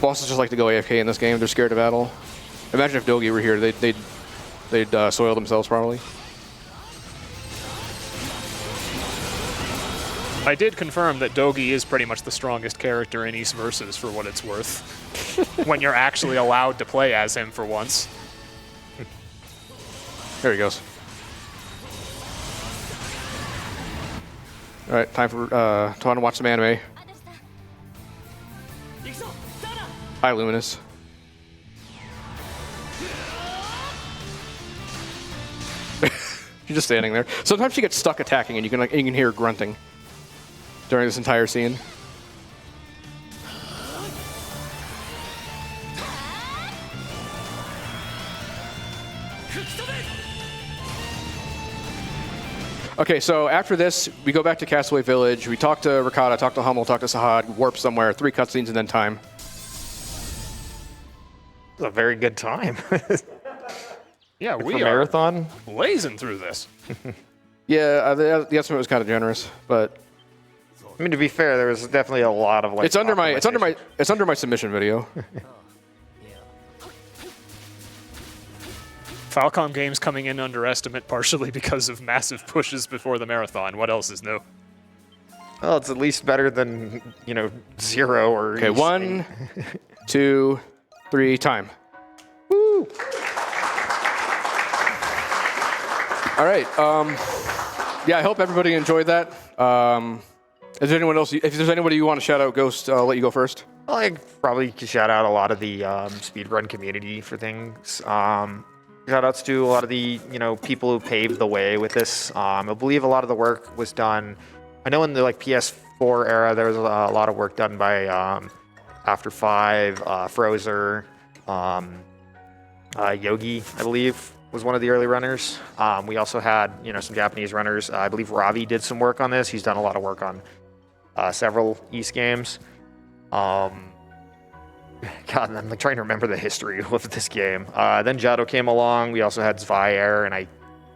Speaker 1: Bosses just like to go AFK in this game. They're scared of battle. Imagine if Dogi were here, they'd soil themselves probably.
Speaker 3: I did confirm that Dogi is pretty much the strongest character in East Versus for what it's worth. When you're actually allowed to play as him for once.
Speaker 1: There he goes. All right, time for time to watch some anime. Hi, Luminous. She's just standing there. Sometimes she gets stuck attacking, and you can hear her grunting during this entire scene. Okay, so after this, we go back to Castaway Village. We talk to Ricotta, talk to Hummel, talk to Sahad, warp somewhere, 3 cutscenes, and then time.
Speaker 2: It's a very good time.
Speaker 3: Yeah, we
Speaker 2: For
Speaker 3: are
Speaker 2: marathon.
Speaker 3: blazing through this.
Speaker 1: Yeah, the estimate was kind of generous, but
Speaker 2: I mean, to be fair, there was definitely a lot of like.
Speaker 1: it's under my submission video.
Speaker 3: Falcom Games coming in under estimate partially because of massive pushes before the marathon. What else is new?
Speaker 2: Well, it's at least better than 0 or.
Speaker 1: Okay, 1, 2, 3, time. Woo! All right. Yeah, I hope everybody enjoyed that. Is there anyone else? If there's anybody you want to shout out, Ghost, I'll let you go first.
Speaker 2: Well, I probably could shout out a lot of the speedrun community for things. Shout outs to a lot of the people who paved the way with this. I believe a lot of the work was done. I know in the PS4 era there was a lot of work done by After 5, Frozer, Yogi, I believe, was one of the early runners. We also had some Japanese runners. I believe Ravi did some work on this. He's done a lot of work on several East games. God, I'm trying to remember the history of this game. Then Jado came along. We also had VIII, and I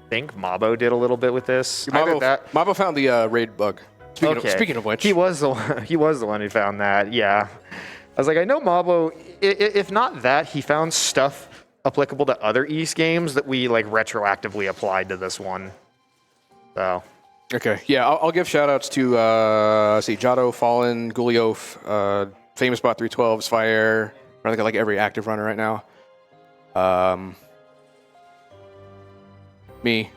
Speaker 2: think Mabo did a little bit with this.
Speaker 1: Mabo found the raid bug. Speaking of which,
Speaker 2: he was the one who found that. Yeah, I was like, I know Mabo. If not that, he found stuff applicable to other East games that we retroactively applied to this one. So.
Speaker 1: Okay, yeah, I'll give shout-outs to Jado, Fallen, Guliof, Famous Bot 312, Fire. I think every active runner right now. Me,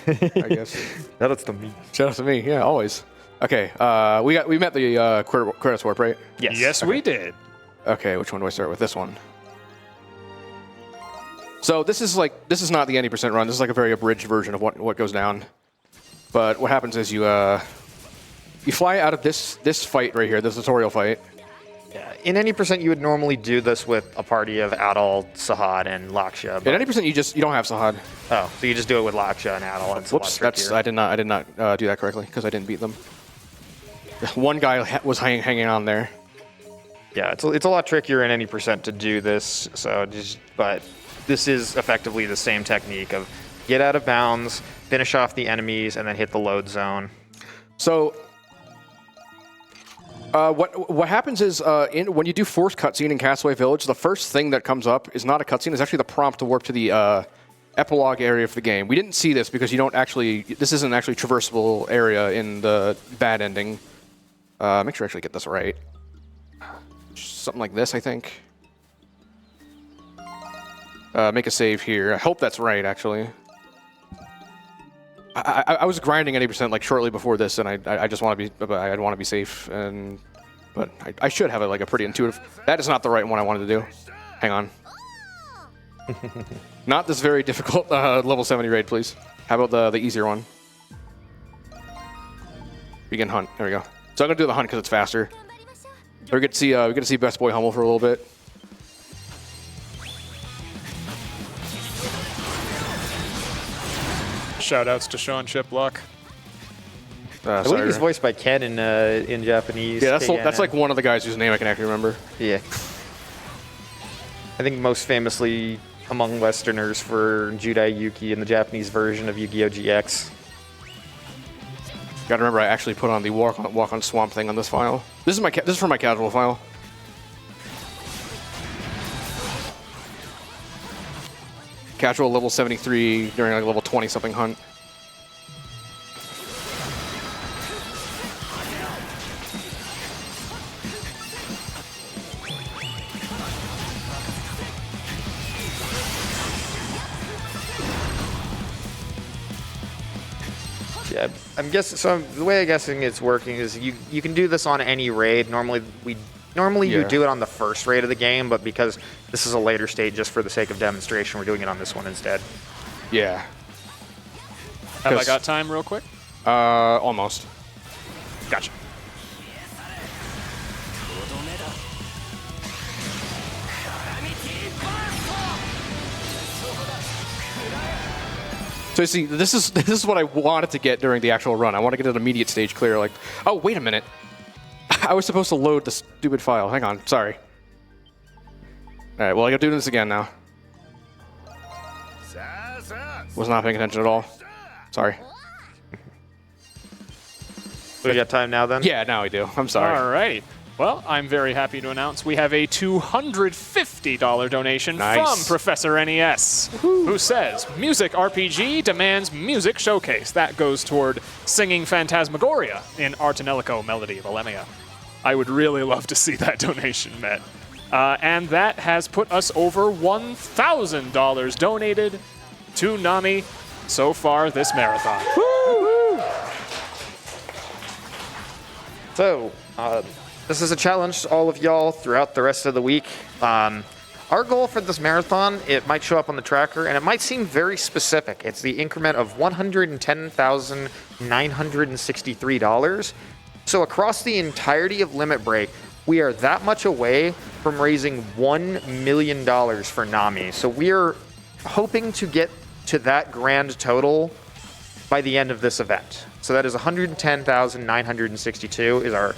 Speaker 1: I guess.
Speaker 2: Shout outs to me.
Speaker 1: Shout out to me, yeah, always. Okay, we met the credits warp, right?
Speaker 3: Yes, we did.
Speaker 1: Okay, which one do I start with? This one. So this is not the 80% run. This is a very abridged version of what goes down. But what happens is you fly out of this fight right here, this tutorial fight.
Speaker 2: Yeah, in any percent, you would normally do this with a party of Adal, Sahad, and Laksha.
Speaker 1: In any percent, you don't have Sahad.
Speaker 2: Oh, so you just do it with Laksha and Adal. And
Speaker 1: Whoops, I did not do that correctly because I didn't beat them. One guy was hanging on there.
Speaker 2: Yeah, it's a lot trickier in any percent to do this. But this is effectively the same technique of get out of bounds, finish off the enemies, and then hit the load zone.
Speaker 1: So. What happens is when you do forced cutscene in Castaway Village, the first thing that comes up is not a cutscene; it's actually the prompt to warp to the epilogue area of the game. We didn't see this because this isn't actually traversable area in the bad ending. Make sure I actually get this right. Something like this, I think. Make a save here. I hope that's right, actually. I was grinding 80% shortly before this, and I just want to be safe, but I should have a pretty intuitive. That is not the right one I wanted to do. Hang on. Not this very difficult level 70 raid, please. How about the easier one? Begin hunt. There we go. So I'm gonna do the hunt because it's faster. We get to see Best Boy Hummel for a little bit.
Speaker 3: Shoutouts to Sean Chiplock.
Speaker 2: I believe he's voiced by Ken in Japanese.
Speaker 1: Yeah, that's one of the guys whose name I can actually remember.
Speaker 2: Yeah. I think most famously among Westerners for Judai Yuki in the Japanese version of Yu-Gi-Oh! GX.
Speaker 1: Gotta remember, I actually put on the walk on Swamp Thing on this file. This is for my casual file. Casual level 73 during level 20 something hunt.
Speaker 2: Yeah, I'm guessing. So the way I'm guessing it's working is you can do this on any raid. Normally you do it on the first raid of the game, but because this is a later stage, just for the sake of demonstration, we're doing it on this one instead.
Speaker 1: Yeah.
Speaker 3: Have I got time real quick?
Speaker 1: Almost.
Speaker 3: Gotcha.
Speaker 1: So you see, this is what I wanted to get during the actual run. I want to get an immediate stage clear. Like, oh, wait a minute. I was supposed to load the stupid file. Hang on, sorry. All right, well, I gotta do this again now. Was not paying attention at all. Sorry.
Speaker 2: We got time now then?
Speaker 1: Yeah, now we do. I'm sorry.
Speaker 3: Alrighty. Well, I'm very happy to announce we have a $250 donation from Professor NES, who says, Music RPG demands music showcase. That goes toward singing Phantasmagoria in Artanelico Melody of Alemia. I would really love to see that donation met. And that has put us over $1,000 donated to Nami so far this marathon.
Speaker 2: Woo! So, this is a challenge to all of y'all throughout the rest of the week. Our goal for this marathon, it might show up on the tracker, and it might seem very specific. It's the increment of $110,963. So across the entirety of Limit Break, we are that much away from raising $1 million for Nami. So we are hoping to get to that grand total by the end of this event. So that is 110,962 is our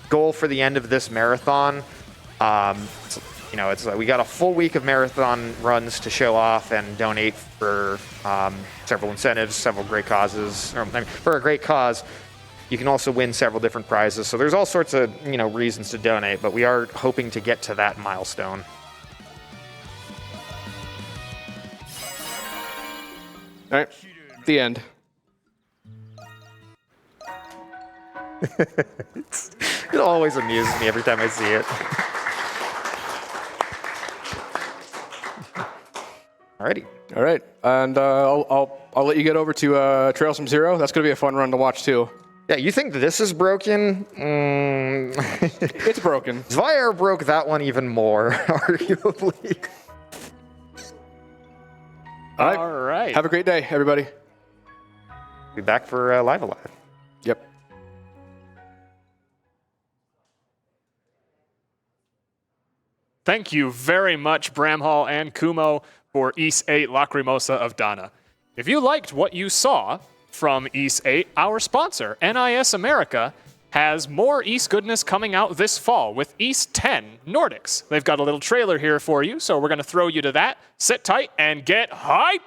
Speaker 2: goal for the end of this marathon. It's we got a full week of marathon runs to show off and donate for several incentives, several great causes. For a great cause, you can also win several different prizes. So there's all sorts of reasons to donate, but we are hoping to get to that milestone.
Speaker 1: All right, the end.
Speaker 2: It always amuses me every time I see it. Alrighty.
Speaker 1: All right, and I'll let you get over to Trails from Zero. That's gonna be a fun run to watch too.
Speaker 2: Yeah, you think this is broken?
Speaker 1: It's broken.
Speaker 2: Zvire broke that one even more, arguably.
Speaker 3: All right.
Speaker 1: Have a great day, everybody.
Speaker 2: Be back for Live Alive.
Speaker 1: Yep.
Speaker 3: Thank you very much, Bramhall and Kumo, for Ys 8 Lacrimosa of Dana. If you liked what you saw from Ys 8, our sponsor, NIS America, has more Ys goodness coming out this fall with Ys 10 Nordics. They've got a little trailer here for you, so we're going to throw you to that. Sit tight and get hype!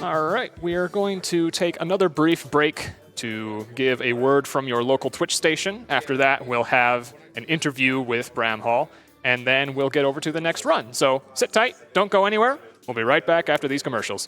Speaker 3: All right, we are going to take another brief break to give a word from your local Twitch station. After that, we'll have an interview with Bramhall, and then we'll get over to the next run. So sit tight, don't go anywhere. We'll be right back after these commercials.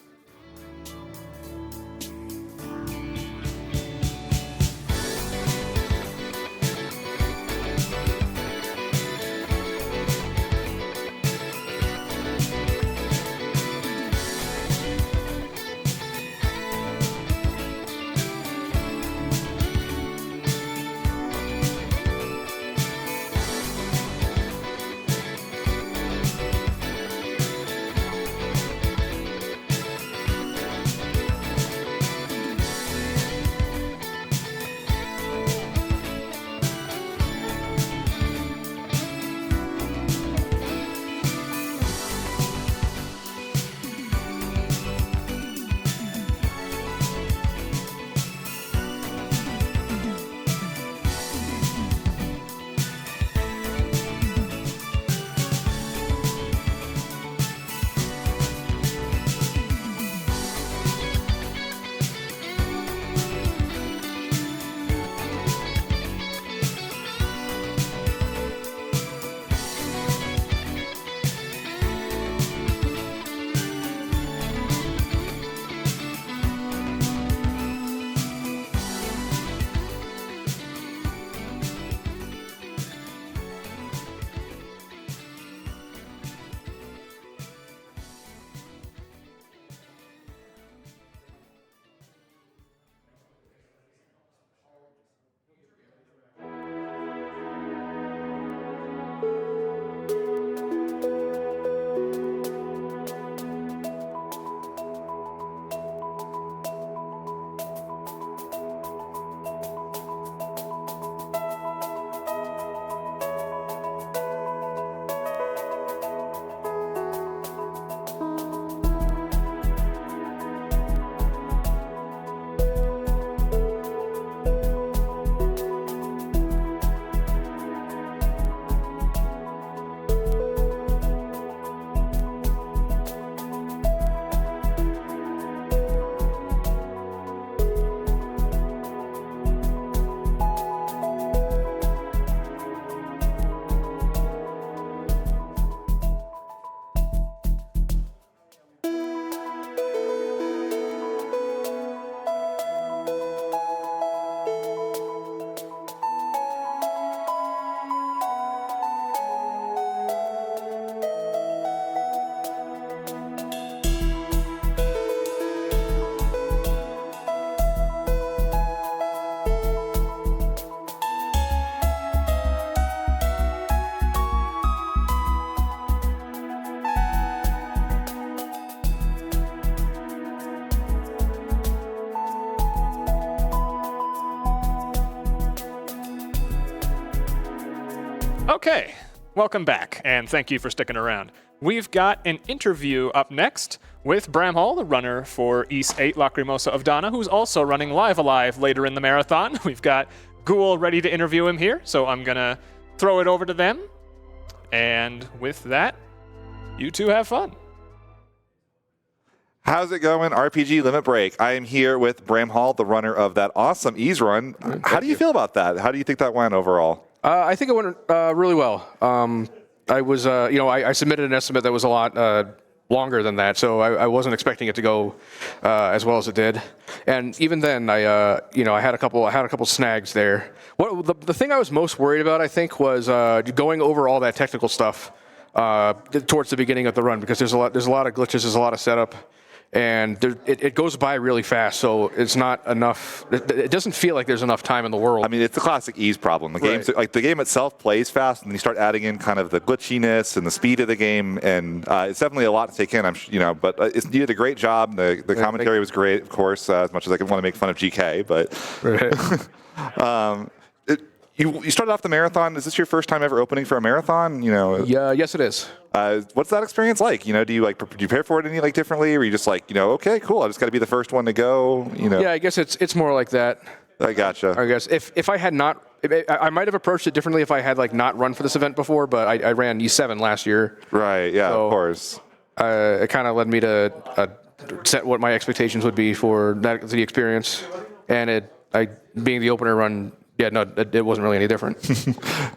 Speaker 3: Okay, welcome back, and thank you for sticking around. We've got an interview up next with Bramhall, the runner for East 8 Lacrimosa of Donna, who's also running Live Alive later in the marathon. We've got Ghoul ready to interview him here, so I'm going to throw it over to them. And with that, you two have fun.
Speaker 4: How's it going, RPG Limit Break? I am here with Bramhall, the runner of that awesome Ease run. How do you feel about that? How do you think that went overall?
Speaker 1: I think it went really well. I was, I submitted an estimate that was a lot longer than that, so I wasn't expecting it to go as well as it did. And even then, I had a couple snags there. The thing I was most worried about, I think, was going over all that technical stuff towards the beginning of the run, because there's a lot of glitches, there's a lot of setup. And it goes by really fast, so it's not enough. It doesn't feel like there's enough time in the world.
Speaker 4: I mean, it's a classic ease problem. The game itself plays fast, and then you start adding in kind of the glitchiness and the speed of the game, and it's definitely a lot to take in. But you did a great job. The commentary was great, of course. As much as I want to make fun of GK, but.
Speaker 1: Right.
Speaker 4: You started off the marathon. Is this your first time ever opening for a marathon?
Speaker 1: Yeah, yes, it is.
Speaker 4: What's that experience like? Do you prepare for it any differently, or are you just okay, cool, I just got to be the first one to go?
Speaker 1: Yeah, I guess it's more like that.
Speaker 4: I gotcha.
Speaker 1: I guess if I had not, I might have approached it differently if I had not run for this event before. But I ran E7 last year.
Speaker 4: Right. Yeah. So, of course.
Speaker 1: It kind of led me to set what my expectations would be for the experience, and being the opener run. Yeah, no, it wasn't really any different.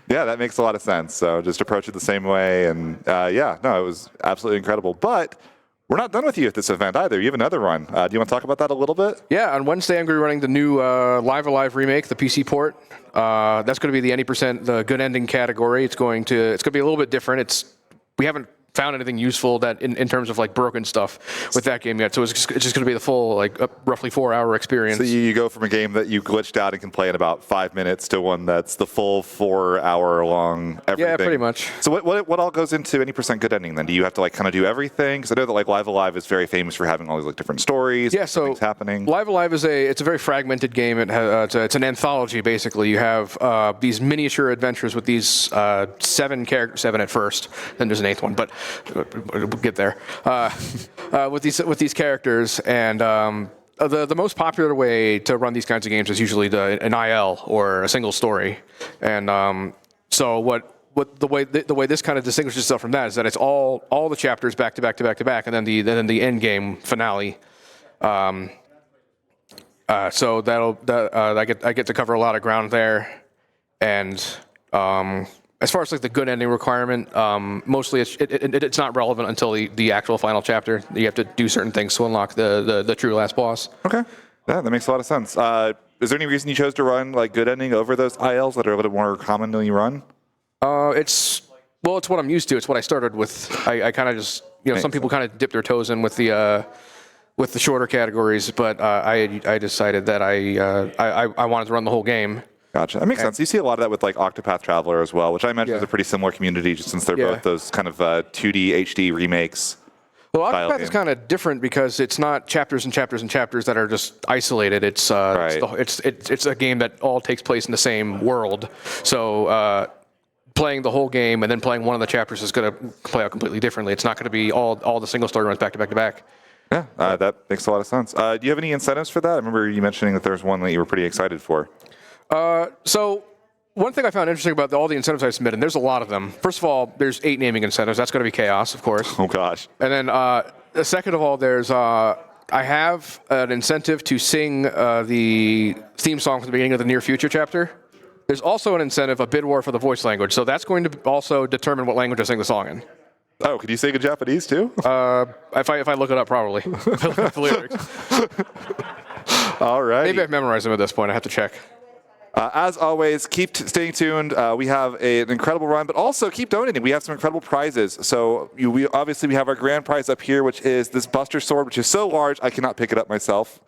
Speaker 4: Yeah, that makes a lot of sense. So just approach it the same way. And it was absolutely incredible. But we're not done with you at this event either. You have another run. Do you want to talk about that a little bit? Yeah,
Speaker 1: on Wednesday I'm going to be running the new Live Alive remake, the PC port. That's going to be the any percent, the good ending category. It's going to be a little bit different. We haven't found anything useful that in terms of broken stuff with that game yet. So it's just going to be the full roughly 4-hour experience.
Speaker 4: So you go from a game that you glitched out and can play in about 5 minutes to one that's the full 4-hour long everything.
Speaker 1: Yeah, pretty much.
Speaker 4: So what all goes into any percent good ending then? Do you have to kind of do everything? Because I know that Live Alive is very famous for having all these different stories.
Speaker 1: Yeah, so
Speaker 4: things happening.
Speaker 1: Live Alive it's a very fragmented game. It's an anthology basically. You have these miniature adventures with these 7 characters, 7 at first, then there's an 8th one, but we'll get there. With these characters, and the most popular way to run these kinds of games is usually an IL or a single story. And so the way this kind of distinguishes itself from that is that it's all the chapters back to back to back to back, and then the end game finale. So I get to cover a lot of ground there, and as far as the good ending requirement, mostly it's not relevant until the actual final chapter. You have to do certain things to unlock the true last boss.
Speaker 4: Okay, yeah, that makes a lot of sense. Is there any reason you chose to run good ending over those ILs that are a little more commonly run?
Speaker 1: It's what I'm used to. It's what I started with. I kind of just some people kind of dip their toes in with the shorter categories, but I decided that I wanted to run the whole game.
Speaker 4: Gotcha. That makes sense. You see a lot of that with Octopath Traveler as well, which I imagine is a pretty similar community, just since they're both those kind of 2D HD remakes.
Speaker 1: Well, Octopath is kind of different because it's not chapters and chapters and chapters that are just isolated. It's a game that all takes place in the same world. So playing the whole game and then playing one of the chapters is going to play out completely differently. It's not going to be all the single story runs back to back to back.
Speaker 4: Yeah, that makes a lot of sense. Do you have any incentives for that? I remember you mentioning that there's one that you were pretty excited for.
Speaker 1: So one thing I found interesting about all the incentives I submitted, and there's a lot of them. First of all, there's 8 naming incentives. That's going to be chaos, of course.
Speaker 4: Oh, gosh.
Speaker 1: And then second of all, there's I have an incentive to sing the theme song from the beginning of the Near Future chapter. There's also an incentive, a bid war for the voice language. So that's going to also determine what language I sing the song in.
Speaker 4: Oh, could you sing in Japanese too?
Speaker 1: If I look it up, probably. If I look up the lyrics.
Speaker 4: All right.
Speaker 1: Maybe I've memorized them at this point. I have to check.
Speaker 4: As always, keep staying tuned. We have an incredible run, but also keep donating. We have some incredible prizes. So we have our grand prize up here, which is this Buster Sword, which is so large I cannot pick it up myself.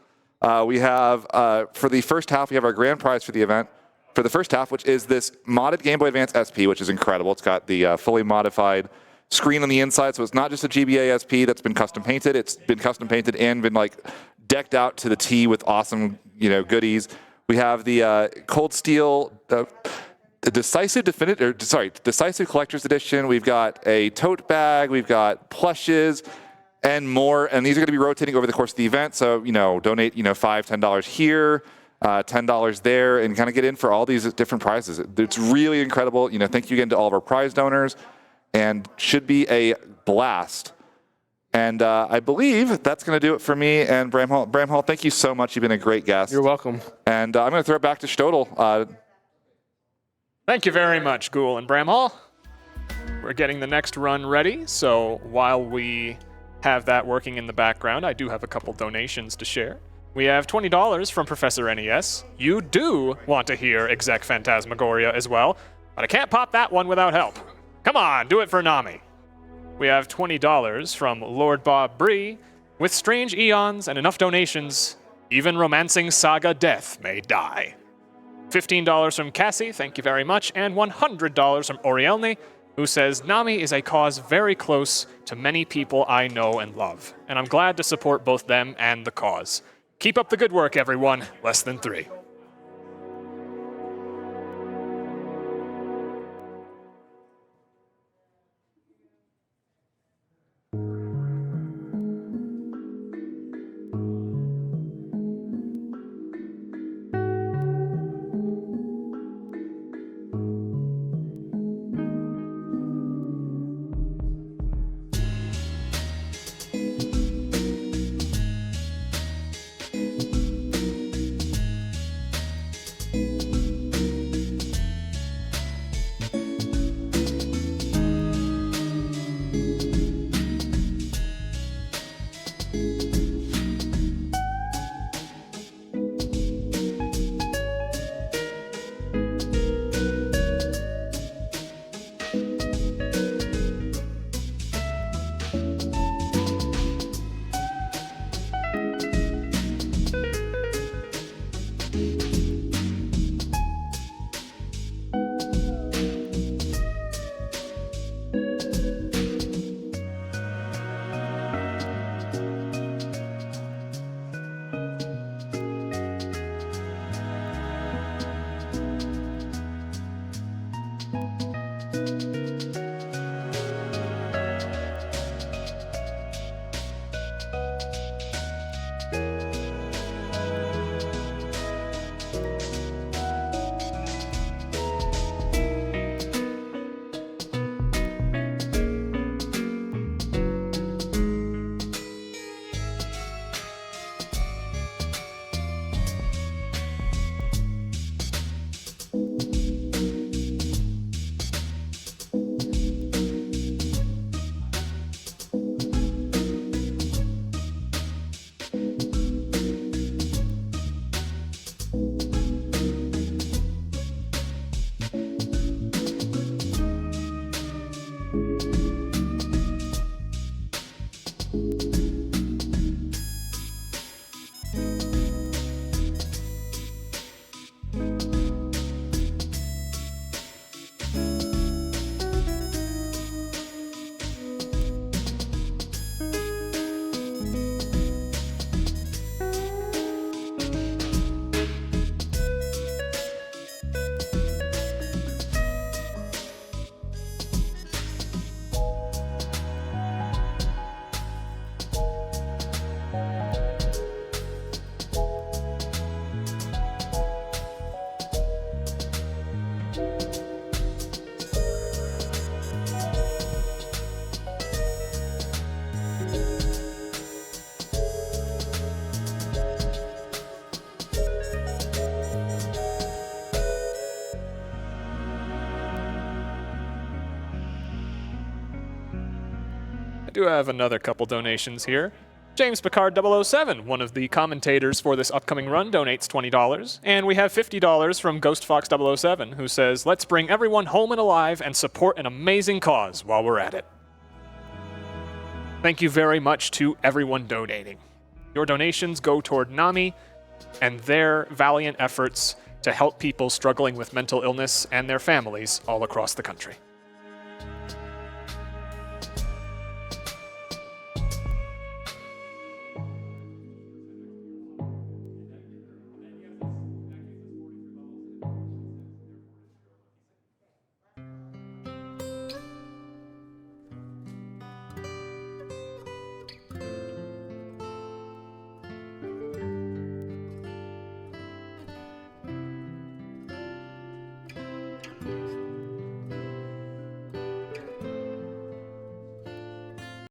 Speaker 4: We have, for the first half, we have our grand prize for the event. For the first half, which is this modded Game Boy Advance SP, which is incredible. It's got the fully modified screen on the inside, so it's not just a GBA SP that's been custom painted. It's been custom painted and been decked out to the T with awesome goodies. We have the Cold Steel Decisive Collector's Edition. We've got a tote bag. We've got plushes and more. And these are going to be rotating over the course of the event. So, donate, $5, $10 here, $10 there, and kind of get in for all these different prizes. It's really incredible. Thank you again to all of our prize donors, and should be a blast. And I believe that's going to do it for me and Bramhall. Bramhall, thank you so much. You've been a great guest.
Speaker 1: You're welcome.
Speaker 4: And I'm going to throw it back to Stodel.
Speaker 3: Thank you very much, Ghoul and Bramhall. We're getting the next run ready, so while we have that working in the background, I do have a couple donations to share. We have $20 from Professor NES. You do want to hear Exec Phantasmagoria as well, but I can't pop that one without help. Come on, do it for Nami. We have $20 from Lord Bob Bree. With strange eons and enough donations, even romancing saga death may die. $15 from Cassie, thank you very much, and $100 from Orielny, who says, Nami is a cause very close to many people I know and love, and I'm glad to support both them and the cause. Keep up the good work, everyone. Less than 3. I do have another couple donations here. James Picard 007, one of the commentators for this upcoming run, donates $20. And we have $50 from Ghost Fox 007, who says, let's bring everyone home and alive and support an amazing cause while we're at it. Thank you very much to everyone donating. Your donations go toward NAMI and their valiant efforts to help people struggling with mental illness and their families all across the country.